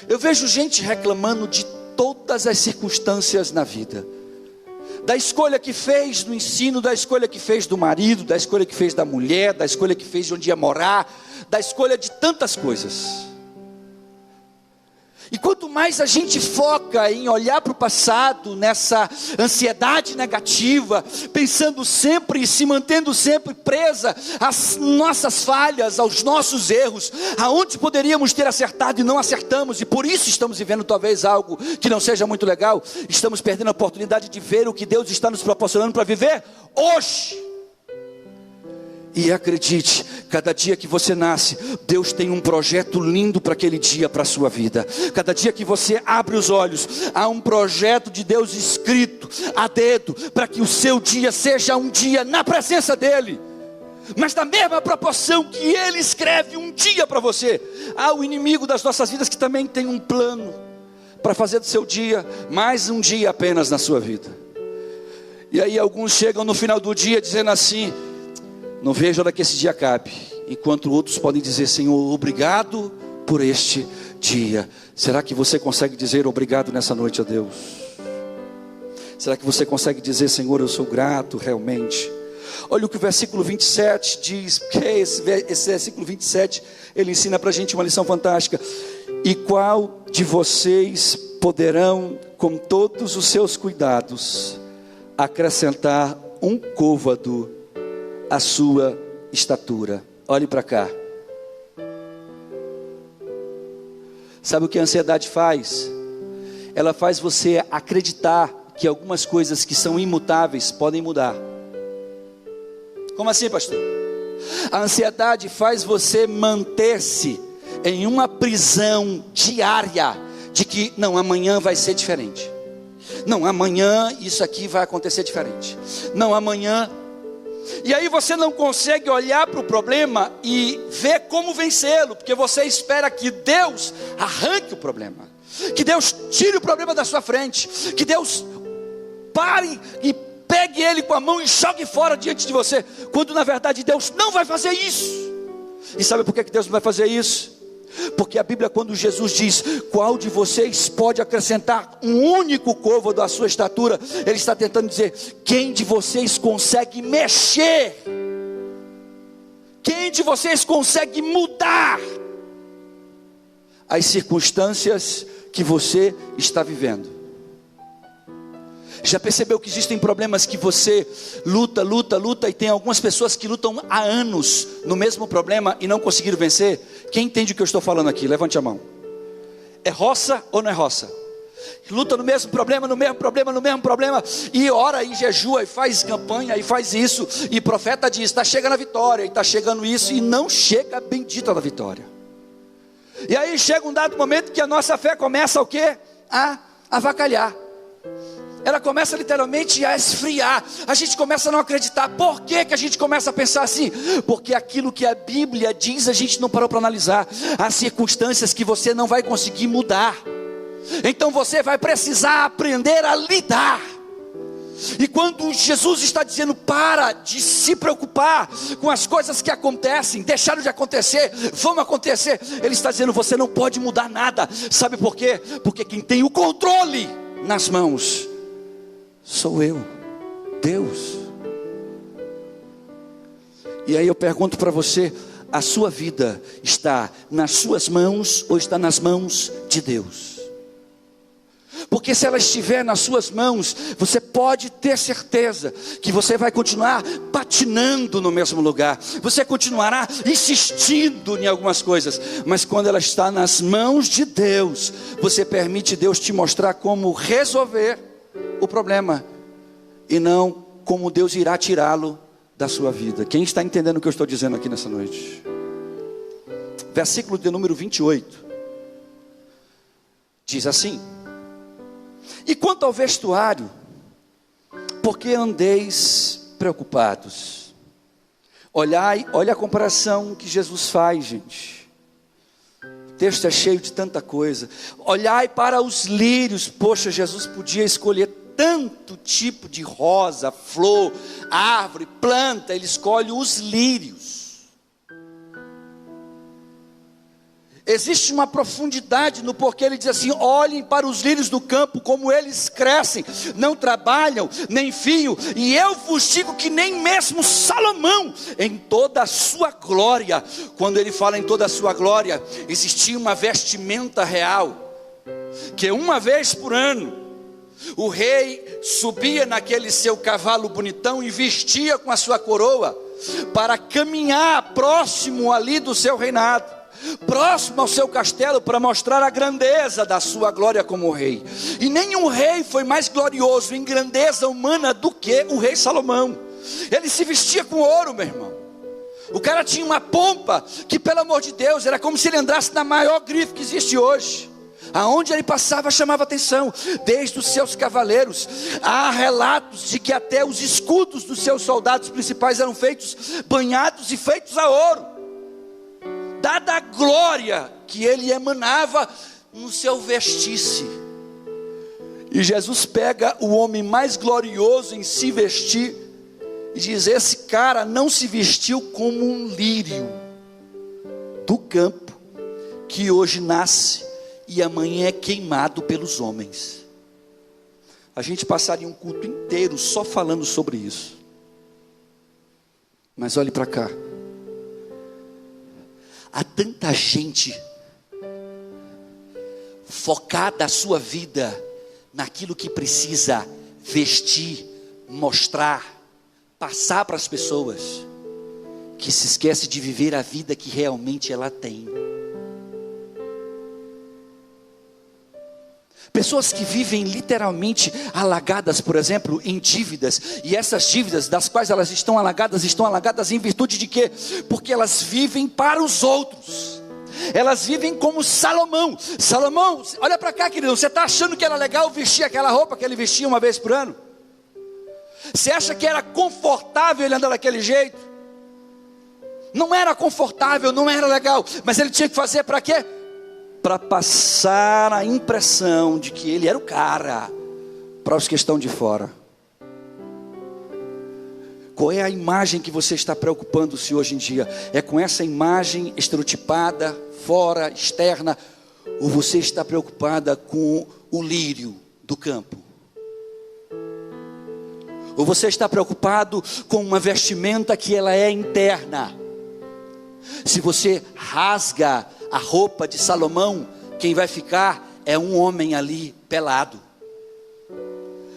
Eu vejo gente reclamando de todas as circunstâncias na vida, da escolha que fez no ensino, da escolha que fez do marido, da escolha que fez da mulher, da escolha que fez de onde ia morar, da escolha de tantas coisas. E quanto mais a gente foca em olhar para o passado, nessa ansiedade negativa, pensando sempre e se mantendo sempre presa às nossas falhas, aos nossos erros, aonde poderíamos ter acertado e não acertamos, e por isso estamos vivendo talvez algo que não seja muito legal, estamos perdendo a oportunidade de ver o que Deus está nos proporcionando para viver hoje. E acredite, cada dia que você nasce, Deus tem um projeto lindo para aquele dia, para a sua vida. Cada dia que você abre os olhos, há um projeto de Deus escrito a dedo, para que o seu dia seja um dia na presença dEle. Mas na mesma proporção que Ele escreve um dia para você, há o inimigo das nossas vidas que também tem um plano para fazer do seu dia mais um dia apenas na sua vida. E aí alguns chegam no final do dia dizendo assim: não vejo a hora que esse dia acabe. Enquanto outros podem dizer: Senhor, obrigado por este dia. Será que você consegue dizer obrigado nessa noite a Deus? Será que você consegue dizer: Senhor, eu sou grato realmente? Olha o que o versículo 27 diz, porque esse versículo 27, ele ensina para a gente uma lição fantástica. E qual de vocês poderão, com todos os seus cuidados, acrescentar um côvado a sua estatura? Olhe para cá. Sabe o que a ansiedade faz? Ela faz você acreditar que algumas coisas que são imutáveis podem mudar. Como assim, pastor? A ansiedade faz você manter-se em uma prisão diária de que não, amanhã vai ser diferente. Não, amanhã isso aqui vai acontecer diferente. Não, amanhã. E aí você não consegue olhar para o problema e ver como vencê-lo, porque você espera que Deus arranque o problema, que Deus tire o problema da sua frente, que Deus pare e pegue ele com a mão e jogue fora diante de você, quando na verdade Deus não vai fazer isso. E sabe por que Deus não vai fazer isso? Porque a Bíblia, quando Jesus diz: qual de vocês pode acrescentar um único côvado à sua estatura, Ele está tentando dizer: quem de vocês consegue mexer? Quem de vocês consegue mudar as circunstâncias que você está vivendo? Já percebeu que existem problemas que você luta, e tem algumas pessoas que lutam há anos no mesmo problema e não conseguiram vencer? Quem entende o que eu estou falando aqui? Levante a mão. É roça ou não é roça? Luta no mesmo problema, e ora, e jejua, e faz campanha, e faz isso, e profeta diz: está chegando a vitória, e está chegando isso, e não chega a bendita da vitória. E aí chega um dado momento que a nossa fé começa o quê? A avacalhar. Ela começa literalmente a esfriar. A gente começa a não acreditar. Por que que a gente começa a pensar assim? Porque aquilo que a Bíblia diz, a gente não parou para analisar. Há circunstâncias que você não vai conseguir mudar. Então você vai precisar aprender a lidar. E quando Jesus está dizendo: para de se preocupar com as coisas que acontecem, deixaram de acontecer, vão acontecer, Ele está dizendo: você não pode mudar nada. Sabe por quê? Porque quem tem o controle nas mãos sou eu, Deus. E aí eu pergunto para você: a sua vida está nas suas mãos ou está nas mãos de Deus? Porque se ela estiver nas suas mãos, você pode ter certeza que você vai continuar patinando no mesmo lugar, você continuará insistindo em algumas coisas, mas quando ela está nas mãos de Deus, você permite Deus te mostrar como resolver o problema, e não como Deus irá tirá-lo da sua vida. Quem está entendendo o que eu estou dizendo aqui nessa noite? Versículo de número 28 diz assim: e quanto ao vestuário, por que andeis preocupados? Olha a comparação que Jesus faz, gente. O texto é cheio de tanta coisa. Olhai para os lírios. Poxa, Jesus podia escolher tanto tipo de rosa, flor, árvore, planta. Ele escolhe os lírios. Existe uma profundidade no porquê ele diz assim: olhem para os lírios do campo, como eles crescem, não trabalham, nem fiam, e eu vos digo que nem mesmo Salomão, em toda a sua glória, quando ele fala em toda a sua glória, existia uma vestimenta real, que uma vez por ano, o rei subia naquele seu cavalo bonitão e vestia com a sua coroa, para caminhar próximo ali do seu reinado, próximo ao seu castelo, para mostrar a grandeza da sua glória como rei. E nenhum rei foi mais glorioso em grandeza humana do que o rei Salomão. Ele se vestia com ouro, meu irmão. O cara tinha uma pompa que, pelo amor de Deus, era como se ele andasse na maior grife que existe hoje. Aonde ele passava chamava atenção, desde os seus cavaleiros. Há relatos de que até os escudos dos seus soldados principais eram feitos, banhados e feitos a ouro, dada a glória que ele emanava no seu vestir-se. E Jesus pega o homem mais glorioso em se vestir e diz: esse cara não se vestiu como um lírio do campo, que hoje nasce e amanhã é queimado pelos homens. A gente passaria um culto inteiro só falando sobre isso. Mas olhe para cá. Há tanta gente focada a sua vida naquilo que precisa vestir, mostrar, passar para as pessoas, que se esquece de viver a vida que realmente ela tem. Pessoas que vivem literalmente alagadas, por exemplo, em dívidas. E essas dívidas das quais elas estão alagadas em virtude de quê? Porque elas vivem para os outros. Elas vivem como Salomão. Salomão, olha para cá, querido. Você está achando que era legal vestir aquela roupa que ele vestia uma vez por ano? Você acha que era confortável ele andar daquele jeito? Não era confortável, não era legal. Mas ele tinha que fazer para quê? Para passar a impressão de que ele era o cara para os que estão de fora. Qual é a imagem que você está preocupando-se hoje em dia? É com essa imagem estereotipada, fora, externa? Ou você está preocupada com o lírio do campo? Ou você está preocupado com uma vestimenta que ela é interna? Se você rasga a roupa de Salomão, quem vai ficar é um homem ali pelado.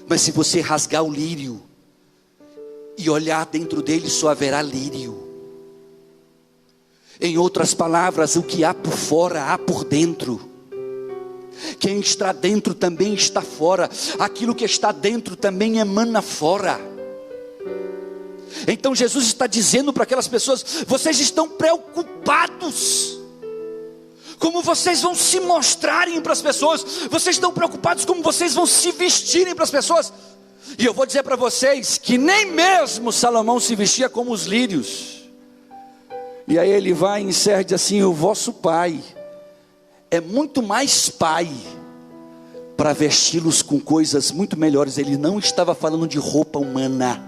Mas se você rasgar o lírio e olhar dentro dele, só haverá lírio. Em outras palavras, o que há por fora, há por dentro. Quem está dentro também está fora. Aquilo que está dentro também emana fora. Então Jesus está dizendo para aquelas pessoas: vocês estão preocupados como vocês vão se mostrarem para as pessoas. Vocês estão preocupados como vocês vão se vestirem para as pessoas. E eu vou dizer para vocês que nem mesmo Salomão se vestia como os lírios. E aí ele vai e encerra e diz assim: o vosso pai é muito mais pai para vesti-los com coisas muito melhores. Ele não estava falando de roupa humana.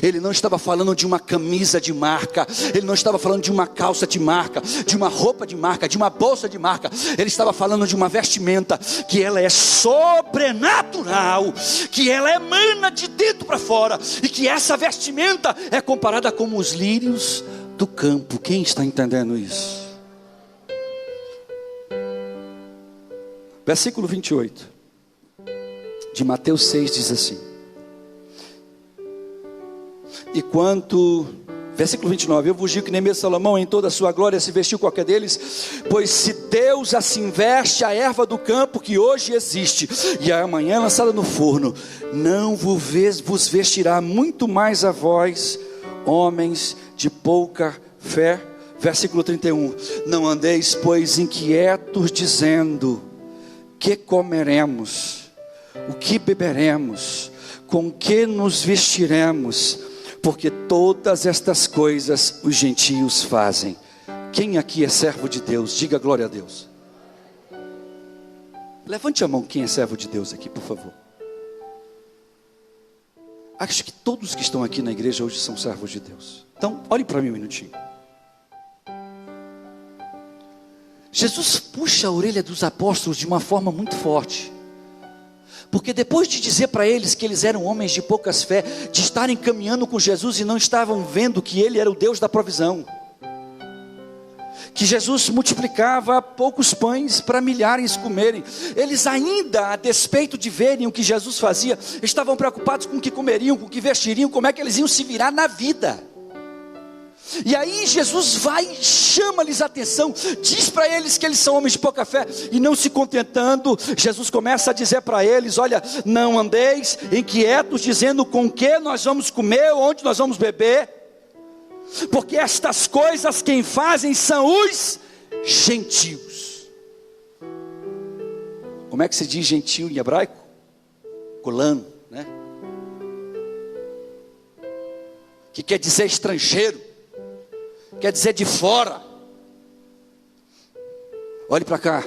Ele não estava falando de uma camisa de marca. Ele não estava falando de uma calça de marca, de uma roupa de marca, de uma bolsa de marca. Ele estava falando de uma vestimenta que ela é sobrenatural, que ela emana de dentro para fora, e que essa vestimenta é comparada como os lírios do campo. Quem está entendendo isso? Versículo 28 de Mateus 6 diz assim: e quanto, versículo 29, eu vos digo que nem mesmo Salomão em toda a sua glória se vestiu qualquer deles. Pois se Deus assim veste a erva do campo que hoje existe e amanhã lançada no forno, não vos vestirá muito mais a vós, homens de pouca fé. Versículo 31, não andeis pois inquietos dizendo: que comeremos, o que beberemos, com que nos vestiremos, porque todas estas coisas os gentios fazem. Quem aqui é servo de Deus? Diga glória a Deus. Levante a mão quem é servo de Deus aqui, por favor. Acho que todos que estão aqui na igreja hoje são servos de Deus. Então, olhe para mim um minutinho. Jesus puxa a orelha dos apóstolos de uma forma muito forte. Porque depois de dizer para eles que eles eram homens de poucas fé, de estarem caminhando com Jesus e não estavam vendo que Ele era o Deus da provisão, que Jesus multiplicava poucos pães para milhares comerem, eles ainda, a despeito de verem o que Jesus fazia, estavam preocupados com o que comeriam, com o que vestiriam, como é que eles iam se virar na vida. E aí Jesus vai, chama-lhes a atenção, diz para eles que eles são homens de pouca fé, e não se contentando, Jesus começa a dizer para eles: olha, não andeis inquietos dizendo com que nós vamos comer, onde nós vamos beber, porque estas coisas quem fazem são os gentios. Como é que se diz gentio em hebraico? Golano, né? Que quer dizer estrangeiro, quer dizer de fora. Olhe para cá.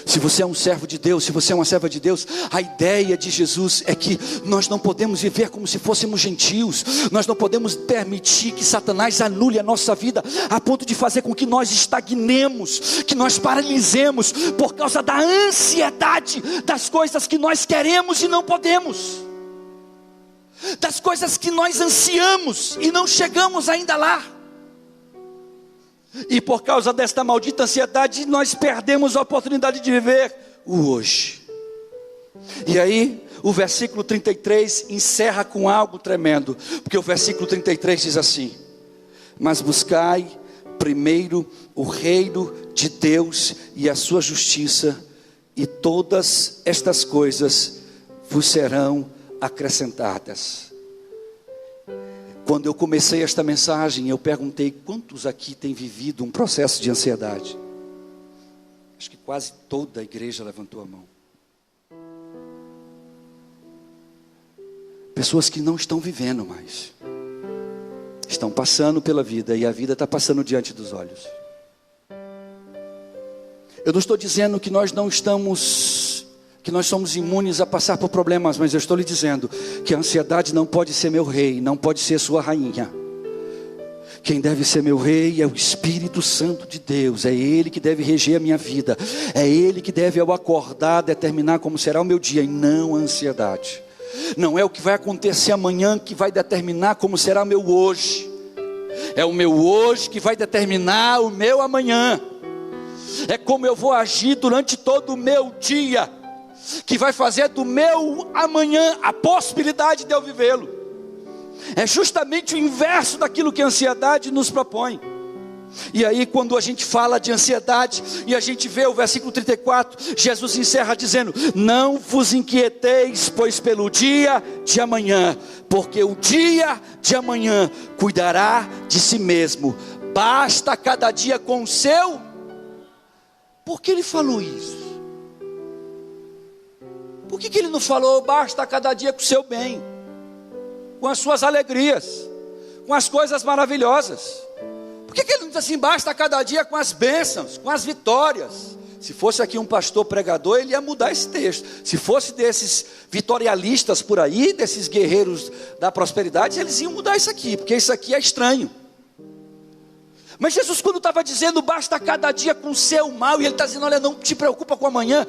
Se você é um servo de Deus, se você é uma serva de Deus, a ideia de Jesus é que nós não podemos viver como se fôssemos gentios. Nós não podemos permitir que Satanás anule a nossa vida a ponto de fazer com que nós estagnemos, que nós paralisemos por causa da ansiedade das coisas que nós queremos e não podemos, das coisas que nós ansiamos e não chegamos ainda lá. E por causa desta maldita ansiedade, nós perdemos a oportunidade de viver o hoje. E aí, o versículo 33 encerra com algo tremendo, porque o versículo 33 diz assim: mas buscai primeiro o reino de Deus e a sua justiça, e todas estas coisas vos serão acrescentadas. Quando eu comecei esta mensagem, eu perguntei: quantos aqui têm vivido um processo de ansiedade? Acho que quase toda a igreja levantou a mão. Pessoas que não estão vivendo mais, estão passando pela vida, e a vida está passando diante dos olhos. Eu não estou dizendo que nós não estamos que nós somos imunes a passar por problemas, mas eu estou lhe dizendo que a ansiedade não pode ser meu rei, não pode ser sua rainha. Quem deve ser meu rei é o Espírito Santo de Deus. É Ele que deve reger a minha vida. É Ele que deve, ao acordar, determinar como será o meu dia, e não a ansiedade. Não é o que vai acontecer amanhã que vai determinar como será o meu hoje. É o meu hoje que vai determinar o meu amanhã. É como eu vou agir durante todo o meu dia, que vai fazer do meu amanhã a possibilidade de eu vivê-lo. É justamente o inverso daquilo que a ansiedade nos propõe. E aí, quando a gente fala de ansiedade e a gente vê o versículo 34, Jesus encerra dizendo: não vos inquieteis, pois pelo dia de amanhã, porque o dia de amanhã cuidará de si mesmo. Basta cada dia com o seu. Por que ele falou isso? Por que ele não falou basta cada dia com o seu bem, com as suas alegrias, com as coisas maravilhosas? Por que ele não diz assim, basta cada dia com as bênçãos, com as vitórias? Se fosse aqui um pastor pregador, ele ia mudar esse texto. Se fosse desses vitorialistas por aí, desses guerreiros da prosperidade, eles iam mudar isso aqui, porque isso aqui é estranho. Mas Jesus, quando estava dizendo basta cada dia com o seu mal, e ele está dizendo, olha, não te preocupa com amanhã,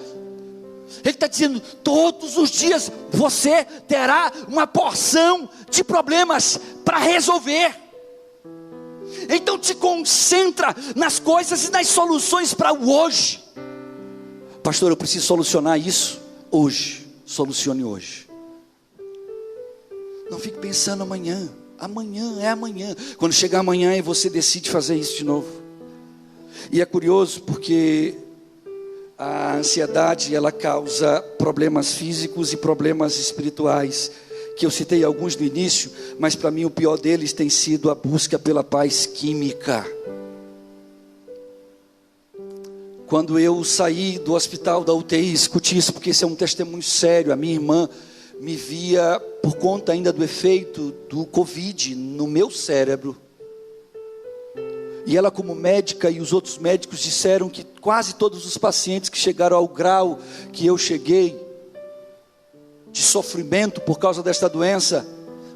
ele está dizendo, todos os dias você terá uma porção de problemas para resolver. Então te concentra nas coisas e nas soluções para o hoje. Pastor, eu preciso solucionar isso hoje. Solucione hoje. Não fique pensando amanhã. Amanhã é amanhã. Quando chegar amanhã e você decide fazer isso de novo. E é curioso porque a ansiedade, ela causa problemas físicos e problemas espirituais, que eu citei alguns no início, mas para mim o pior deles tem sido a busca pela paz química. Quando eu saí do hospital da UTI, escute isso, porque esse é um testemunho sério. A minha irmã me via, por conta ainda do efeito do Covid no meu cérebro, e ela, como médica, e os outros médicos disseram que quase todos os pacientes que chegaram ao grau que eu cheguei, de sofrimento por causa desta doença,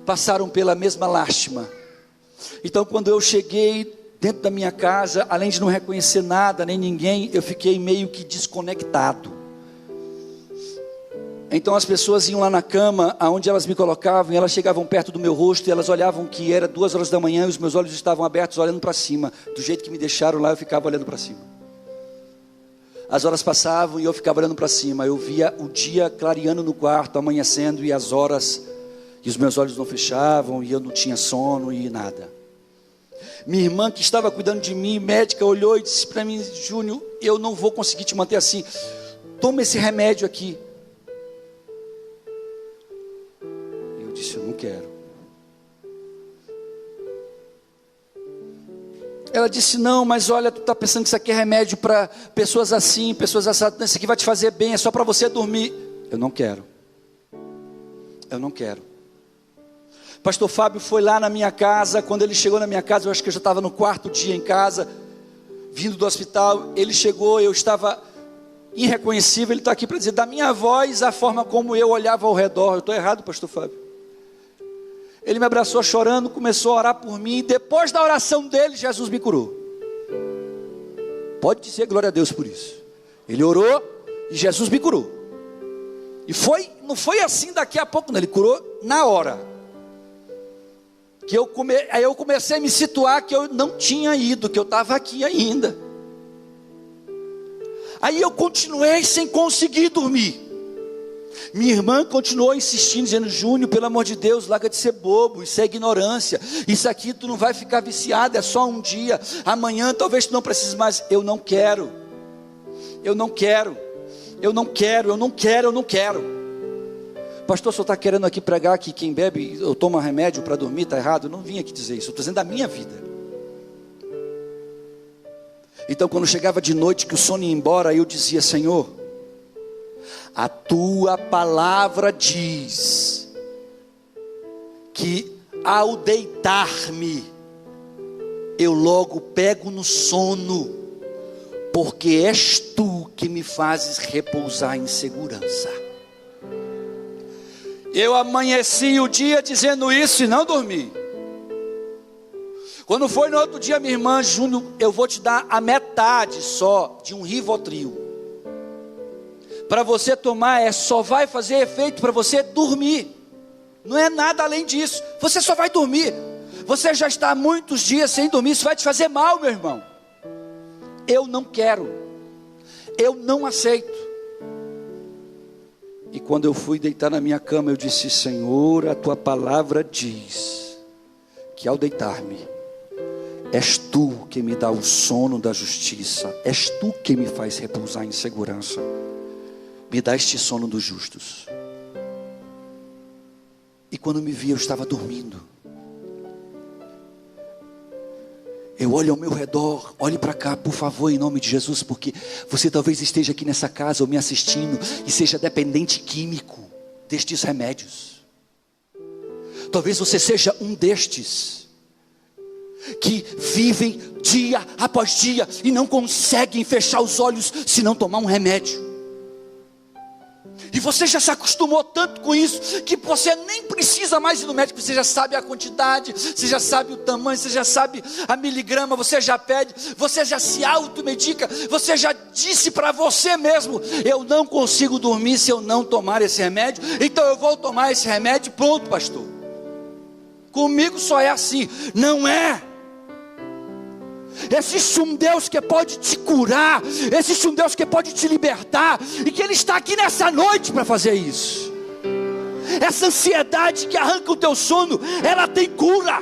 passaram pela mesma lástima. Então, quando eu cheguei dentro da minha casa, além de não reconhecer nada, nem ninguém, eu fiquei meio que desconectado. Então as pessoas iam lá na cama, aonde elas me colocavam, e elas chegavam perto do meu rosto, e elas olhavam que era 2 horas da manhã, e os meus olhos estavam abertos, olhando para cima. Do jeito que me deixaram lá, eu ficava olhando para cima. As horas passavam e eu ficava olhando para cima. Eu via o dia clareando no quarto, amanhecendo, e as horas, e os meus olhos não fechavam, e eu não tinha sono e nada. Minha irmã, que estava cuidando de mim, médica, olhou e disse para mim: Júnior, eu não vou conseguir te manter assim, toma esse remédio aqui. Eu disse: eu não quero. Ela disse: não, mas olha, tu está pensando que isso aqui é remédio para pessoas assim, pessoas assadas, isso aqui vai te fazer bem, é só para você dormir. Eu não quero. Eu não quero. Pastor Fábio foi lá na minha casa. Quando ele chegou na minha casa, eu acho que eu já estava no 4º dia em casa, vindo do hospital. Ele chegou, eu estava irreconhecível. Ele está aqui para dizer, da minha voz, a forma como eu olhava ao redor. Eu estou errado, pastor Fábio? Ele me abraçou chorando, começou a orar por mim, e depois da oração dele, Jesus me curou. Pode dizer glória a Deus por isso. Ele orou e Jesus me curou. E não foi assim daqui a pouco, não. Ele curou na hora. Aí eu comecei a me situar que eu não tinha ido, que eu estava aqui ainda. Aí eu continuei sem conseguir dormir. Minha irmã continuou insistindo, dizendo: Júnior, pelo amor de Deus, larga de ser bobo, isso é ignorância, isso aqui tu não vai ficar viciado, é só um dia, amanhã talvez tu não precise mais. Eu não quero. Pastor, o senhor está querendo aqui pregar que quem bebe ou toma remédio para dormir está errado? Eu não vim aqui dizer isso, eu estou dizendo da minha vida. Então quando chegava de noite que o sono ia embora, eu dizia: Senhor, a tua palavra diz que ao deitar-me, eu logo pego no sono, porque és tu que me fazes repousar em segurança. Eu amanheci o dia dizendo isso e não dormi. Quando foi no outro dia, minha irmã, Júnior, eu vou te dar a metade só de um Rivotril. Para você tomar, só vai fazer efeito para você dormir. Não é nada além disso. Você só vai dormir. Você já está há muitos dias sem dormir. Isso vai te fazer mal, meu irmão. Eu não quero. Eu não aceito. E quando eu fui deitar na minha cama, eu disse: Senhor, a tua palavra diz que ao deitar-me, és tu que me dá o sono da justiça. És tu que me faz repousar em segurança. Me dá este sono dos justos. E quando me vi, eu estava dormindo. Eu olho ao meu redor, olhe para cá, por favor, em nome de Jesus, porque você talvez esteja aqui nessa casa ou me assistindo e seja dependente químico destes remédios. Talvez você seja um destes que vivem dia após dia e não conseguem fechar os olhos se não tomar um remédio. E você já se acostumou tanto com isso, que você nem precisa mais ir no médico. Você já sabe a quantidade, você já sabe o tamanho, você já sabe a miligrama, você já pede, você já se automedica. Você já disse para você mesmo: eu não consigo dormir se eu não tomar esse remédio, então eu vou tomar esse remédio, pronto, pastor. Comigo só é assim. Não é. Existe um Deus que pode te curar, existe um Deus que pode te libertar, e que Ele está aqui nessa noite para fazer isso. Essa ansiedade que arranca o teu sono, ela tem cura.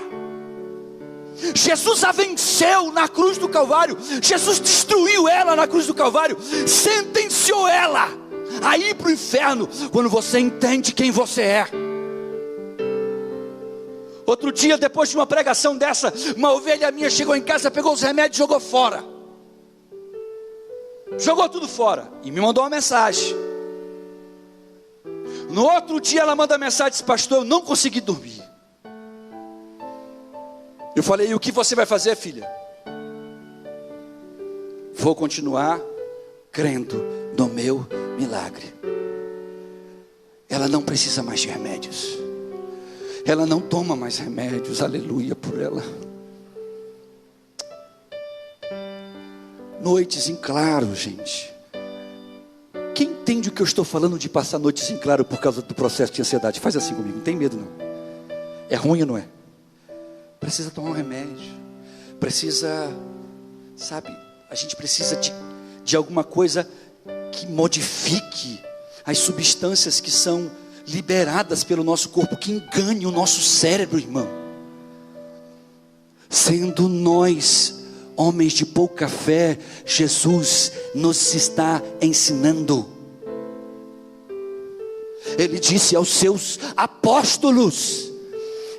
Jesus a venceu na cruz do Calvário. Jesus destruiu ela na cruz do Calvário, sentenciou ela a ir para o inferno, quando você entende quem você é. Outro dia, depois de uma pregação dessa, uma ovelha minha chegou em casa, pegou os remédios e jogou fora. Jogou tudo fora e me mandou uma mensagem. No outro dia ela manda mensagem e disse: pastor, eu não consegui dormir. Eu falei: e o que você vai fazer, filha? Vou continuar crendo no meu milagre. Ela não precisa mais de remédios. Ela não toma mais remédios, aleluia por ela. Noites em claro, gente. Quem entende o que eu estou falando de passar noites em claro por causa do processo de ansiedade? Faz assim comigo, não tem medo não. É ruim ou não é? Precisa tomar um remédio. Precisa, sabe, a gente precisa de alguma coisa que modifique as substâncias que são liberadas pelo nosso corpo, que engane o nosso cérebro, irmão. Sendo nós homens de pouca fé, Jesus nos está ensinando. Ele disse aos seus apóstolos: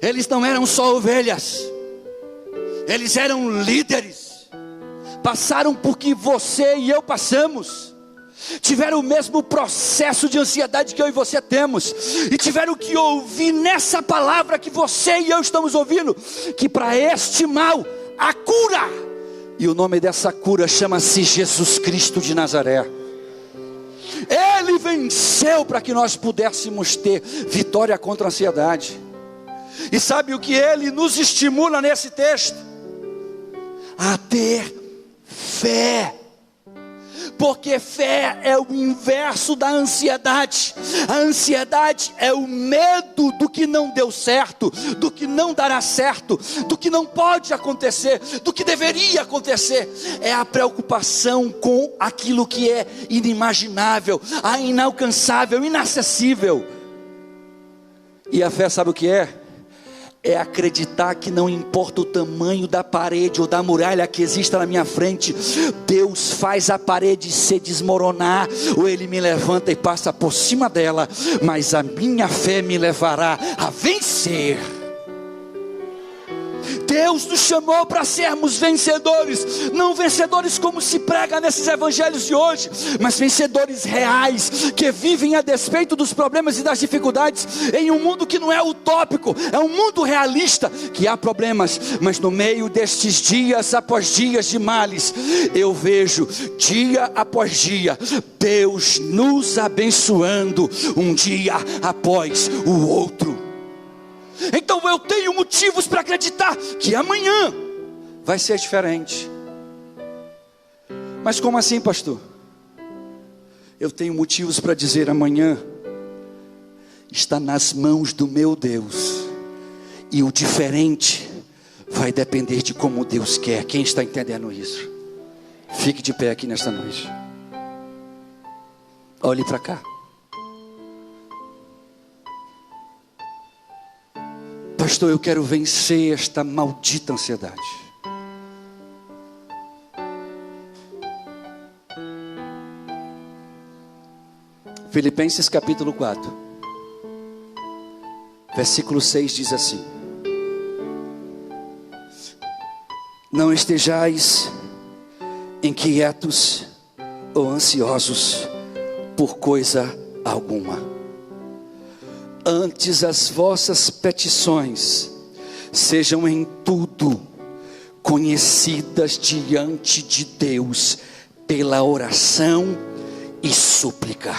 eles não eram só ovelhas, eles eram líderes. Passaram por que você e eu passamos. Tiveram o mesmo processo de ansiedade que eu e você temos, e tiveram que ouvir nessa palavra que você e eu estamos ouvindo, que para este mal há cura, e o nome dessa cura chama-se Jesus Cristo de Nazaré. Ele venceu para que nós pudéssemos ter vitória contra a ansiedade. E sabe o que ele nos estimula nesse texto? A ter fé. Porque fé é o inverso da ansiedade. A ansiedade é o medo do que não deu certo, do que não dará certo, do que não pode acontecer, do que deveria acontecer. É a preocupação com aquilo que é inimaginável, a inalcançável, inacessível. E a fé sabe o que é? É acreditar que não importa o tamanho da parede ou da muralha que exista na minha frente, Deus faz a parede se desmoronar, ou Ele me levanta e passa por cima dela, mas a minha fé me levará a vencer. Deus nos chamou para sermos vencedores, não vencedores como se prega nesses evangelhos de hoje, mas vencedores reais, que vivem a despeito dos problemas e das dificuldades, em um mundo que não é utópico, é um mundo realista, que há problemas, mas no meio destes dias após dias de males, eu vejo dia após dia, Deus nos abençoando, um dia após o outro. Então eu tenho motivos para acreditar que amanhã vai ser diferente. Mas como assim, pastor? Eu tenho motivos para dizer: amanhã está nas mãos do meu Deus, e o diferente vai depender de como Deus quer. Quem está entendendo isso? Fique de pé aqui nesta noite. Olhe para cá. Pastor, eu quero vencer esta maldita ansiedade. Filipenses capítulo 4, versículo 6 diz assim: não estejais inquietos ou ansiosos por coisa alguma. Antes as vossas petições sejam em tudo conhecidas diante de Deus pela oração e súplica,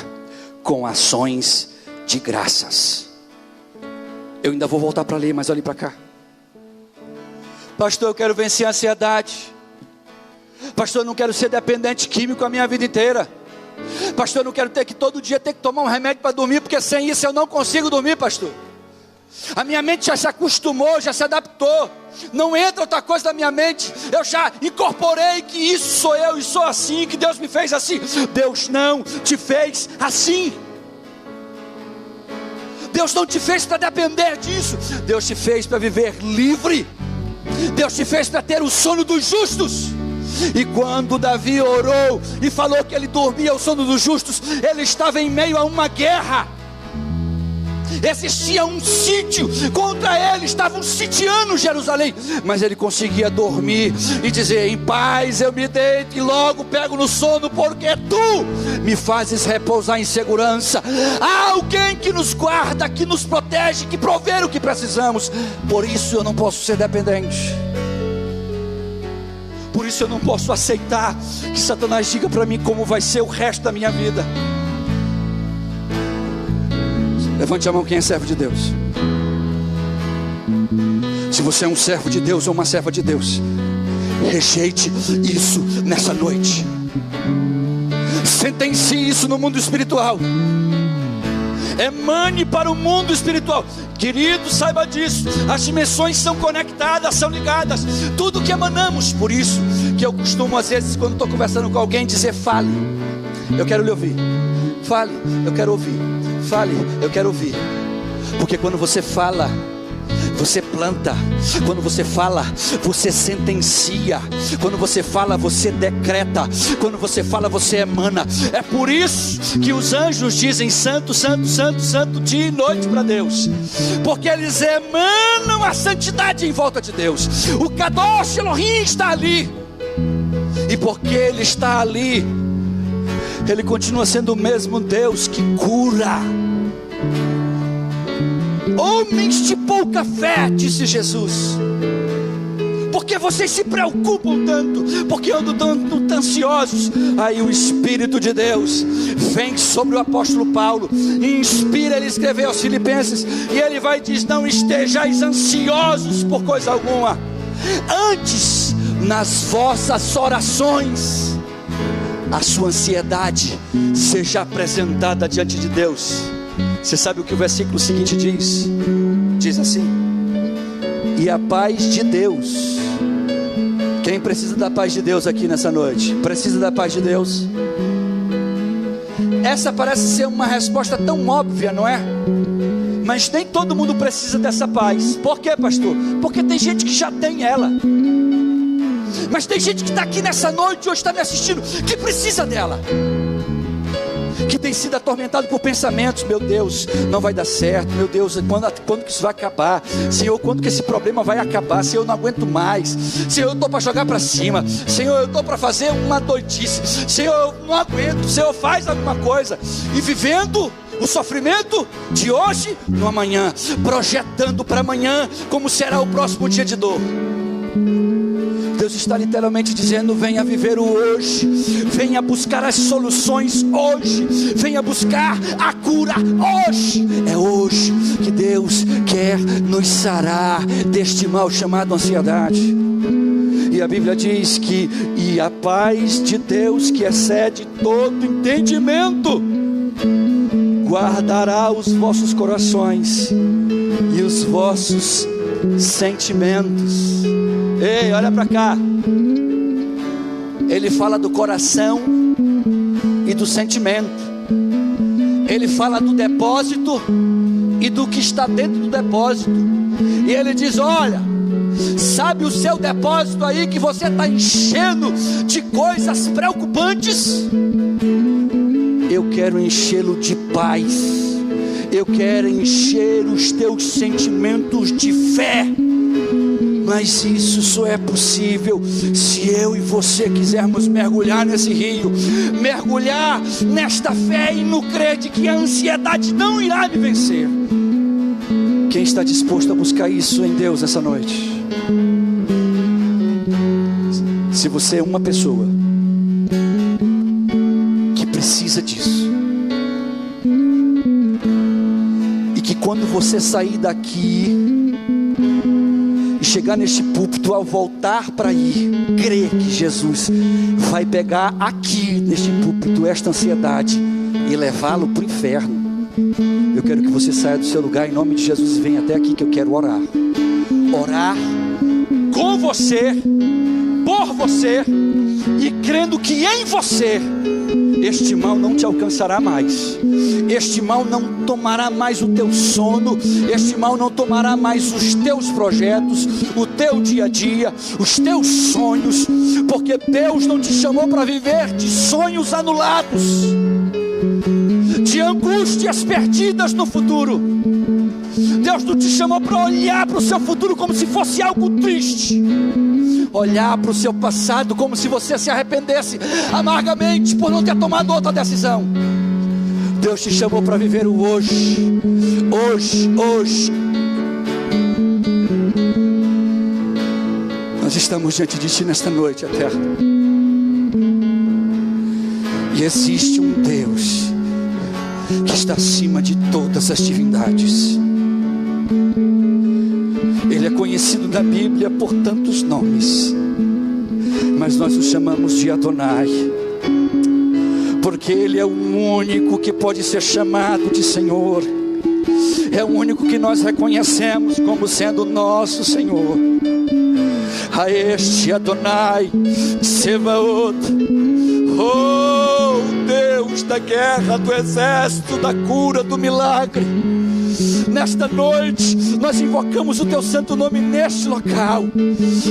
com ações de graças. Eu ainda vou voltar para ler, mas olhe para cá. Pastor, eu quero vencer a ansiedade. Pastor, eu não quero ser dependente químico a minha vida inteira. Pastor, eu não quero ter que todo dia ter que tomar um remédio para dormir, porque sem isso eu não consigo dormir, pastor. A minha mente já se acostumou, já se adaptou. Não entra outra coisa na minha mente. Eu já incorporei que isso sou eu e sou assim, que Deus me fez assim. Deus não te fez assim. Deus não te fez para depender disso. Deus te fez para viver livre. Deus te fez para ter o sono dos justos. E quando Davi orou e falou que ele dormia o sono dos justos, ele estava em meio a uma guerra. Existia um sítio contra ele, estavam sitiando Jerusalém, mas ele conseguia dormir e dizer: em paz eu me deito e logo pego no sono, porque tu me fazes repousar em segurança. Há alguém que nos guarda, que nos protege, que provê o que precisamos. Por isso eu não posso ser dependente. Por isso eu não posso aceitar que Satanás diga para mim como vai ser o resto da minha vida. Levante a mão quem é servo de Deus. Se você é um servo de Deus ou uma serva de Deus, rejeite isso nessa noite. Sentencie isso no mundo espiritual. Emane para o mundo espiritual. Querido, saiba disso. As dimensões são conectadas, são ligadas. Tudo que emanamos. Por isso que eu costumo às vezes, quando estou conversando com alguém, dizer: fale, eu quero lhe ouvir. Fale, eu quero ouvir. Fale, eu quero ouvir. Porque quando você fala, você planta. Quando você fala, você sentencia. Quando você fala, você decreta. Quando você fala, você emana. É por isso que os anjos dizem: santo, santo, santo, santo, dia e noite para Deus. Porque eles emanam a santidade em volta de Deus. O Kadosh Elohim está ali. E porque Ele está ali, Ele continua sendo o mesmo Deus que cura. Homens de pouca fé, disse Jesus. Porque vocês se preocupam tanto? Porque andam tanto ansiosos? Aí o Espírito de Deus vem sobre o apóstolo Paulo e inspira ele a escrever aos Filipenses. E ele vai e diz: não estejais ansiosos por coisa alguma, antes nas vossas orações a sua ansiedade seja apresentada diante de Deus. Você sabe o que o versículo seguinte diz? Diz assim: e a paz de Deus. Quem precisa da paz de Deus aqui nessa noite? Precisa da paz de Deus? Essa parece ser uma resposta tão óbvia, não é? Mas nem todo mundo precisa dessa paz. Por quê, pastor? Porque tem gente que já tem ela. Mas tem gente que está aqui nessa noite, hoje está me assistindo, que precisa dela. que tem sido atormentado por pensamentos: meu Deus, não vai dar certo, meu Deus, quando que isso vai acabar? Senhor, quando que esse problema vai acabar? Senhor, eu não aguento mais. Senhor, eu estou para jogar para cima. Senhor, eu estou para fazer uma doidice. Senhor, eu não aguento. Senhor, faz alguma coisa. E vivendo o sofrimento de hoje no amanhã, projetando para amanhã como será o próximo dia de dor. Deus está literalmente dizendo: venha viver o hoje, venha buscar as soluções hoje, venha buscar a cura hoje. É hoje que Deus quer nos sarar deste mal chamado ansiedade. E a Bíblia diz que e a paz de Deus, que excede todo entendimento, guardará os vossos corações e os vossos sentimentos. Ei, olha para cá. Ele fala do coração e do sentimento. Ele fala do depósito e do que está dentro do depósito. E ele diz: olha, sabe o seu depósito aí que você está enchendo de coisas preocupantes? Eu quero enchê-lo de paz. Eu quero encher os teus sentimentos de fé. Mas isso só é possível se eu e você quisermos mergulhar nesse rio, mergulhar nesta fé e no crer de que a ansiedade não irá me vencer. Quem está disposto a buscar isso em Deus essa noite? Se você é uma pessoa que precisa disso, e que quando você sair daqui e chegar neste púlpito, ao voltar para ir, crê que Jesus vai pegar aqui neste púlpito esta ansiedade e levá-lo para o inferno. Eu quero que você saia do seu lugar em nome de Jesus e venha até aqui, que eu quero orar com você, por você, e crendo que em você este mal não te alcançará mais, este mal não tomará mais o teu sono, este mal não tomará mais os teus projetos, o teu dia a dia, os teus sonhos, porque Deus não te chamou para viver de sonhos anulados, de angústias perdidas no futuro. Deus não te chamou para olhar para o seu futuro como se fosse algo triste, olhar para o seu passado como se você se arrependesse amargamente por não ter tomado outra decisão. Deus te chamou para viver o hoje, hoje. Nós estamos diante de Ti nesta noite eterna, e existe um Deus que está acima de todas as divindades. Ele é conhecido na Bíblia por tantos nomes, mas nós o chamamos de Adonai, porque Ele é o único que pode ser chamado de Senhor. É o único que nós reconhecemos como sendo nosso Senhor. A este Adonai Tsevaot, oh Deus da guerra, do exército, da cura, do milagre. Nesta noite nós invocamos o Teu santo nome neste local,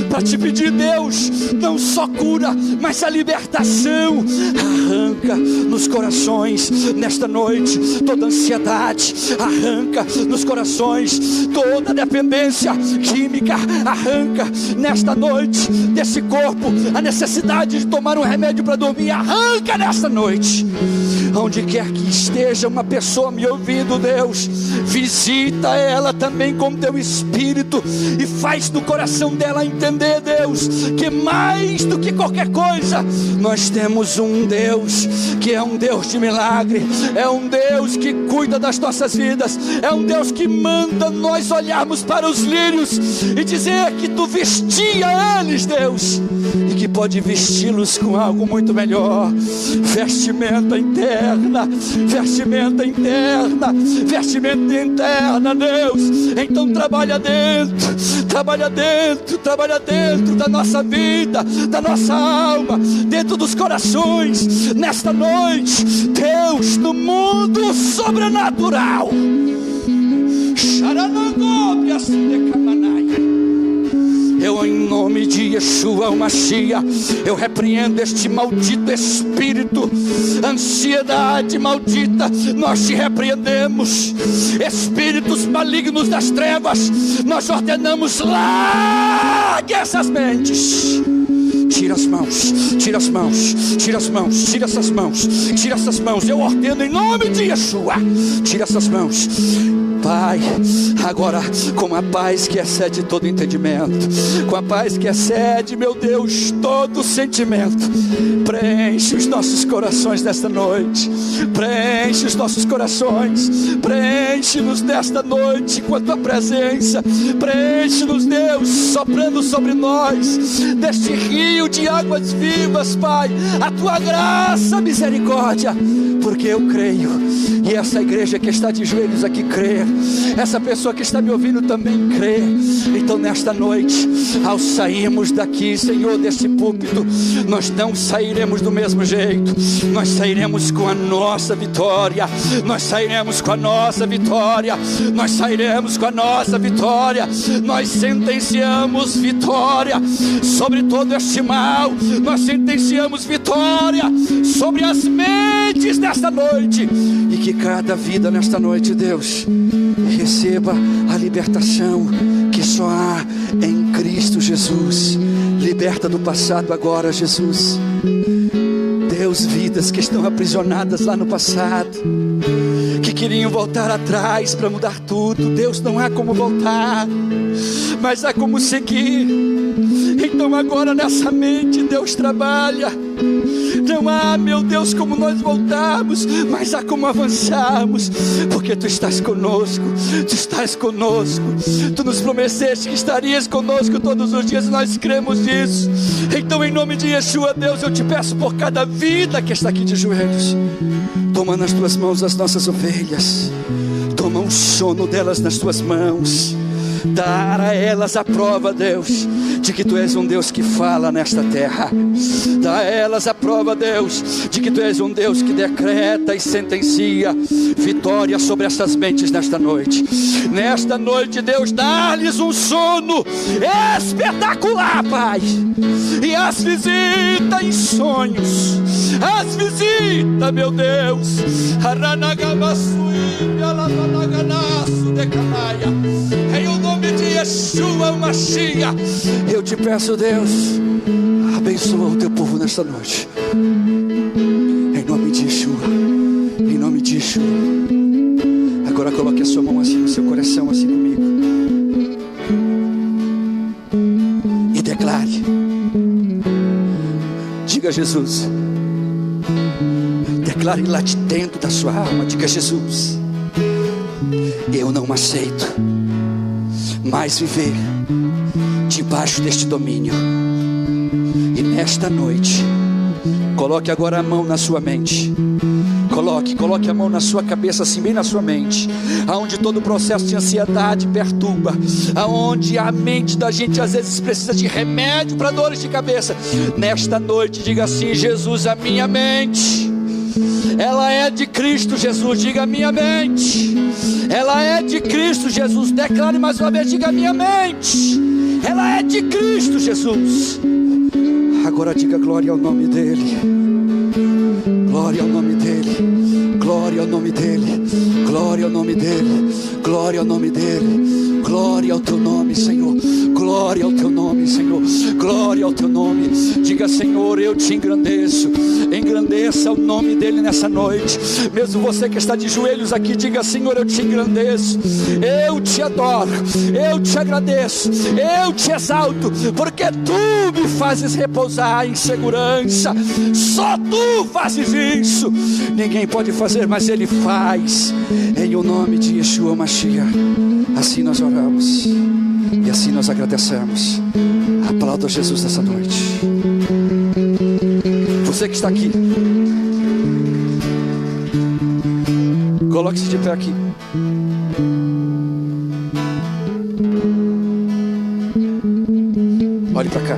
para Te pedir, Deus, não só cura, mas a libertação. Arranca nos corações nesta noite toda ansiedade, arranca nos corações toda dependência química, arranca nesta noite desse corpo a necessidade de tomar um remédio para dormir, arranca nesta noite. Onde quer que esteja uma pessoa me ouvindo, Deus, visita ela também com Teu Espírito e faz no coração dela entender, Deus, que mais do que qualquer coisa, nós temos um Deus que é um Deus de milagre, é um Deus que cuida das nossas vidas, é um Deus que manda nós olharmos para os lírios e dizer que Tu vestia eles, Deus, e que pode vesti-los com algo muito melhor. Vestimenta interna, vestimenta interna, vestimenta interna, Deus. Então trabalha dentro da nossa vida, da nossa alma, dentro dos corações, nesta noite, Deus, no mundo sobrenatural. Eu, em nome de Yeshua o Mashiach, eu repreendo este maldito espírito, ansiedade maldita, nós te repreendemos. Espíritos malignos das trevas, nós ordenamos, largue essas mentes. Tira as mãos, tira as mãos, tira as mãos, tira essas mãos, tira essas mãos. Eu ordeno em nome de Yeshua, tira essas mãos. Pai, agora com a paz que excede todo entendimento, com a paz que excede, meu Deus, todo sentimento, preenche os nossos corações nesta noite, preenche os nossos corações, preenche-nos nesta noite com a tua presença, preenche-nos, Deus, soprando sobre nós deste rio de águas vivas, Pai, a tua graça, misericórdia, porque eu creio, e essa igreja que está de joelhos aqui crê, essa pessoa que está me ouvindo também crê. Então nesta noite, ao sairmos daqui, Senhor, desse púlpito, nós não sairemos do mesmo jeito, nós sairemos com a nossa vitória, nós sairemos com a nossa vitória, nós sairemos com a nossa vitória, nós sentenciamos vitória sobre todo este mal, nós sentenciamos vitória sobre as mentes nesta noite, e que cada vida nesta noite, Deus, receba a libertação que só há em Cristo Jesus. Liberta do passado agora, Jesus. Deus, vidas que estão aprisionadas lá no passado, que queriam voltar atrás para mudar tudo. Deus, não há como voltar, mas há como seguir. Então agora nessa mente, Deus, trabalha. Não há, meu Deus, como nós voltarmos, mas há como avançarmos, porque Tu estás conosco, Tu estás conosco, Tu nos prometeste que estarias conosco todos os dias, e nós cremos nisso. Então em nome de Yeshua, Deus, eu te peço por cada vida que está aqui de joelhos, toma nas Tuas mãos as nossas ovelhas, toma um sono delas nas Tuas mãos, dar a elas a prova, Deus, de que Tu és um Deus que fala nesta terra. Dá a elas a prova, Deus, de que Tu és um Deus que decreta e sentencia vitória sobre essas mentes nesta noite. Nesta noite, Deus, dá-lhes um sono espetacular, Pai, e as visita em sonhos, as visita, meu Deus, em o nome de Yeshua o Mashiach, eu te peço, Deus, abençoa o Teu povo nesta noite, em nome de Yeshua, em nome de Yeshua. Agora coloque a sua mão assim no seu coração, assim comigo, e declare, diga: Jesus. Declare lá de dentro da sua alma, diga: Jesus, eu não aceito mais viver debaixo deste domínio. E nesta noite, coloque agora a mão na sua mente, coloque a mão na sua cabeça, assim bem na sua mente, aonde todo o processo de ansiedade perturba, aonde a mente da gente às vezes precisa de remédio para dores de cabeça. Nesta noite, diga assim: Jesus, a minha mente, ela é de Cristo Jesus. Diga: minha mente, ela é de Cristo Jesus. Declare mais uma vez, diga: minha mente, ela é de Cristo Jesus. Agora diga: glória ao nome dEle, glória ao nome dEle, glória ao nome dEle, glória ao nome dEle, glória ao nome dEle, glória ao Teu nome, Senhor, glória ao Teu nome, Senhor, glória ao Teu nome. Diga: Senhor, eu te engrandeço, engrandeça o nome dEle nessa noite. Mesmo você que está de joelhos aqui, diga: Senhor, eu te engrandeço, eu te adoro, eu te agradeço, eu te exalto, porque Tu me fazes repousar em segurança. Só Tu fazes isso, ninguém pode fazer, mas Ele faz. Em o nome de Yeshua Mashiach, assim nós oramos e assim nós agradecemos. Aplauda Jesus nessa noite. Você que está aqui, coloque-se de pé aqui. Olhe para cá.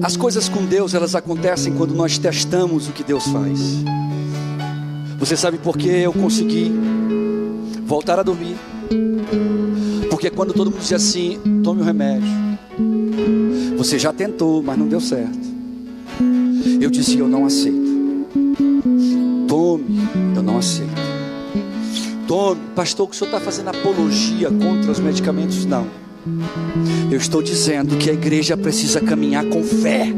As coisas com Deus, elas acontecem quando nós testamos o que Deus faz. Você sabe por que eu consegui voltar a dormir? Porque quando todo mundo dizia assim: tome o remédio, você já tentou, mas não deu certo, eu dizia: eu não aceito. Tome, eu não aceito. Tome. Pastor, que o senhor está fazendo apologia contra os medicamentos? Não. Eu estou dizendo que a igreja precisa caminhar com fé,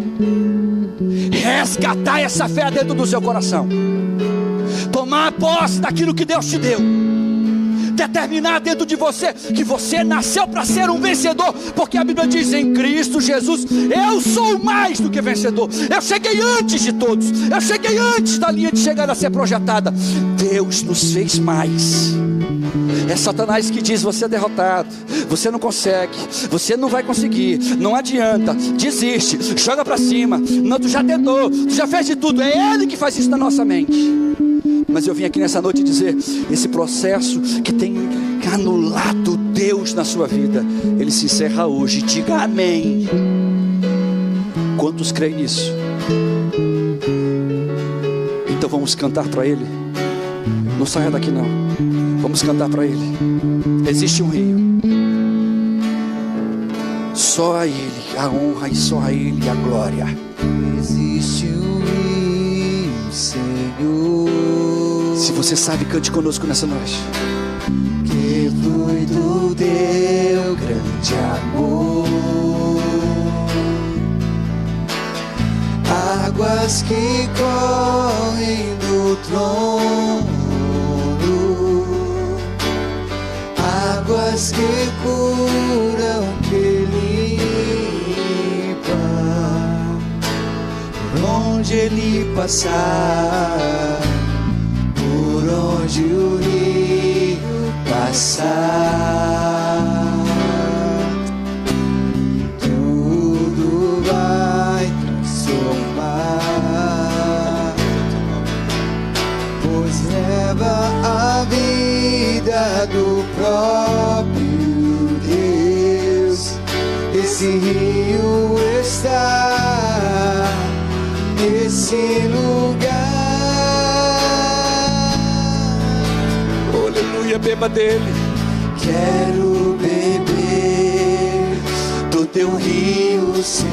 resgatar essa fé dentro do seu coração, tomar posse daquilo que Deus te deu, determinar dentro de você que você nasceu para ser um vencedor, porque a Bíblia diz: em Cristo Jesus eu sou mais do que vencedor. Eu cheguei antes de todos, eu cheguei antes da linha de chegada a ser projetada. Deus nos fez mais. É Satanás que diz: você é derrotado, você não consegue, você não vai conseguir, não adianta, desiste, joga para cima, não, tu já tentou, tu já fez de tudo. É ele que faz isso na nossa mente. Mas eu vim aqui nessa noite dizer: esse processo que tem anulado Deus na sua vida, ele se encerra hoje. Diga amém. Quantos creem nisso? Então vamos cantar para ele. Não saia daqui não. Vamos cantar para ele. Existe um rio, só a ele a honra e só a ele a glória. Existe um rio, Senhor. Se você sabe, cante conosco nessa noite. Que flui do teu grande amor, águas que correm do trono, águas que curam, que limpam, por onde ele passar, por onde o rio passar, tudo vai transformar, pois leva a vida do próprio Deus. Esse rio está nesse lugar. Aleluia, beba dele. Quero beber do teu rio, Senhor.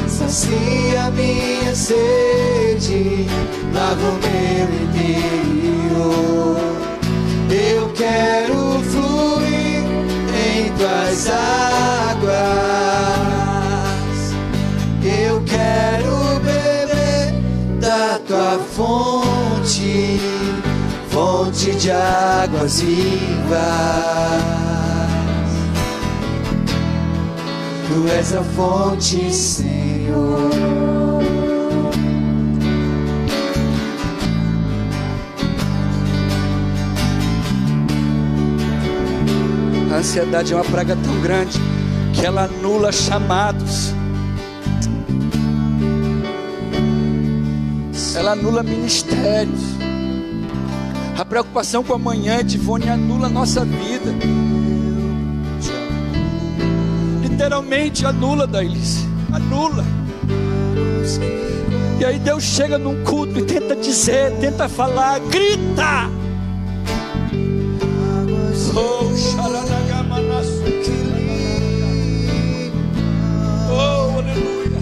Sacia minha sede, lava o meu interior. Eu quero fluir em tuas águas. Eu quero beber da tua fonte, fonte de águas vivas. Tu és a fonte, Senhor. A ansiedade é uma praga tão grande que ela anula chamados, ela anula ministérios. A preocupação com amanhã de Ivone anula a nossa vida. Literalmente anula, Daílis, anula. E aí Deus chega num culto e tenta dizer, tenta falar, grita. Oh, xaranagamanas. Oh, aleluia.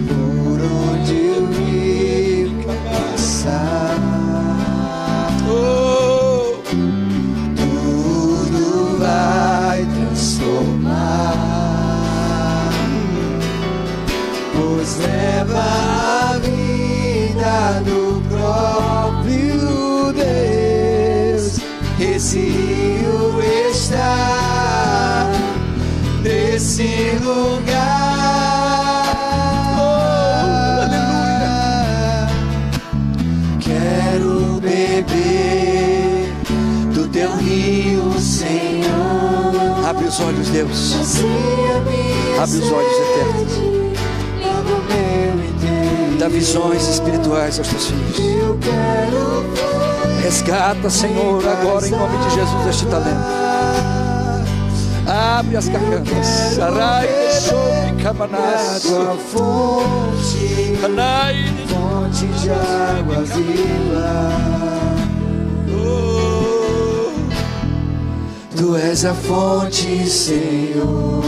Por onde o rio passar, Oh, tudo vai transformar, pois leva a vida do próprio Deus. Esse rio está nesse lugar. oh, aleluia. Quero beber do teu rio, Senhor. Abre os olhos, Deus. Sacia minha Abre os olhos eternos. sede, lava o meu inteiro. Dá visões espirituais aos teus filhos. Eu quero Resgata, Senhor, agora em nome de Jesus este talento. Abre as gargantas. Arai, sobre a cabanas. tua fonte, Anai, fonte de águas vivas. Tu és a fonte, Senhor.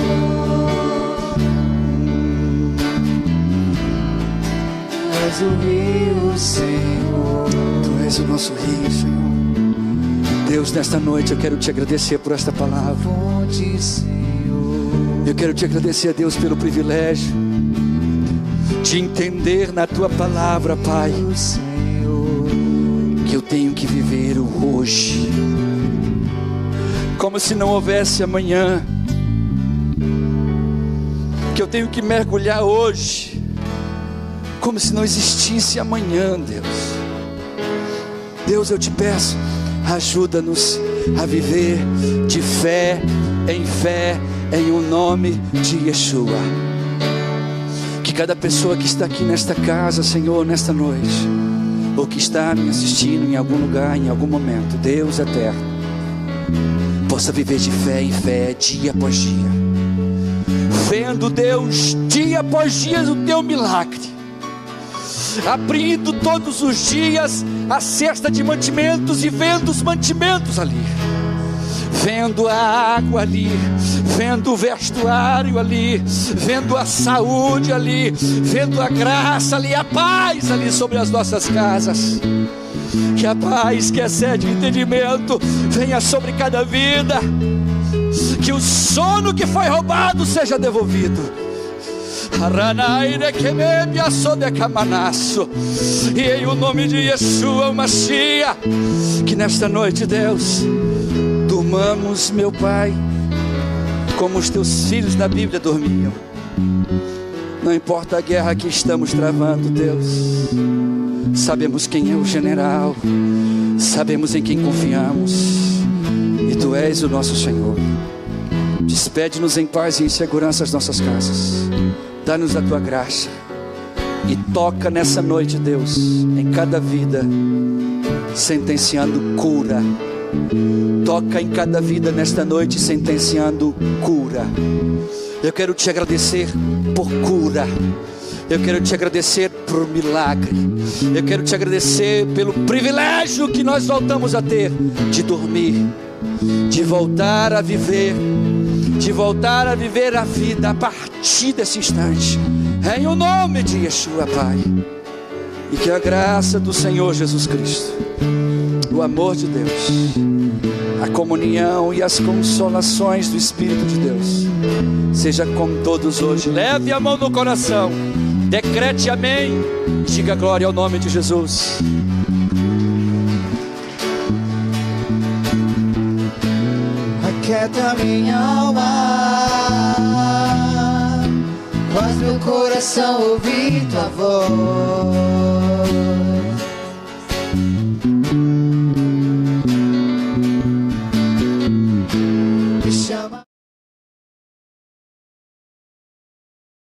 Tu és o rio, Senhor. Tu és o nosso rio, Senhor. Deus, nesta noite eu quero te agradecer por esta palavra. Fonte, Senhor. Eu quero te agradecer, a Deus, pelo privilégio de entender na tua palavra, Pai, que eu tenho que viver o hoje, como se não houvesse amanhã, que eu tenho que mergulhar hoje, como se não existisse amanhã, Deus. Deus, eu te peço, ajuda-nos a viver de fé em o nome de Yeshua. Que cada pessoa que está aqui nesta casa, Senhor, nesta noite, ou que está me assistindo em algum lugar, em algum momento, Deus eterno, possa viver de fé em fé, dia após dia, vendo, Deus, dia após dia o teu milagre, abrindo todos os dias a cesta de mantimentos e vendo os mantimentos ali, vendo a água ali, vendo o vestuário ali, vendo a saúde ali, vendo a graça ali, a paz ali sobre as nossas casas. Que a paz que excede o entendimento venha sobre cada vida, que o sono que foi roubado seja devolvido. E em o nome de Yeshua, o Mashiach, que nesta noite, Deus, durmamos, meu Pai, como os teus filhos na Bíblia dormiam. Não importa a guerra que estamos travando, Deus, sabemos quem é o general, sabemos em quem confiamos, e Tu és o nosso Senhor. Despede-nos em paz e em segurança às nossas casas. Dá-nos a Tua graça e toca nessa noite, Deus, em cada vida, sentenciando cura. Toca em cada vida nesta noite, sentenciando cura. Eu quero te agradecer por cura. Eu quero te agradecer por milagre. Eu quero te agradecer pelo privilégio que nós voltamos a ter de dormir, de voltar a viver, a vida a partir desse instante, em o nome de Yeshua, Pai. E que a graça do Senhor Jesus Cristo, o amor de Deus, a comunhão e as consolações do Espírito de Deus seja com todos hoje. Leve a mão no coração, decrete amém e diga glória ao nome de Jesus. Aquieta minha alma, faz meu coração ouvir Tua voz.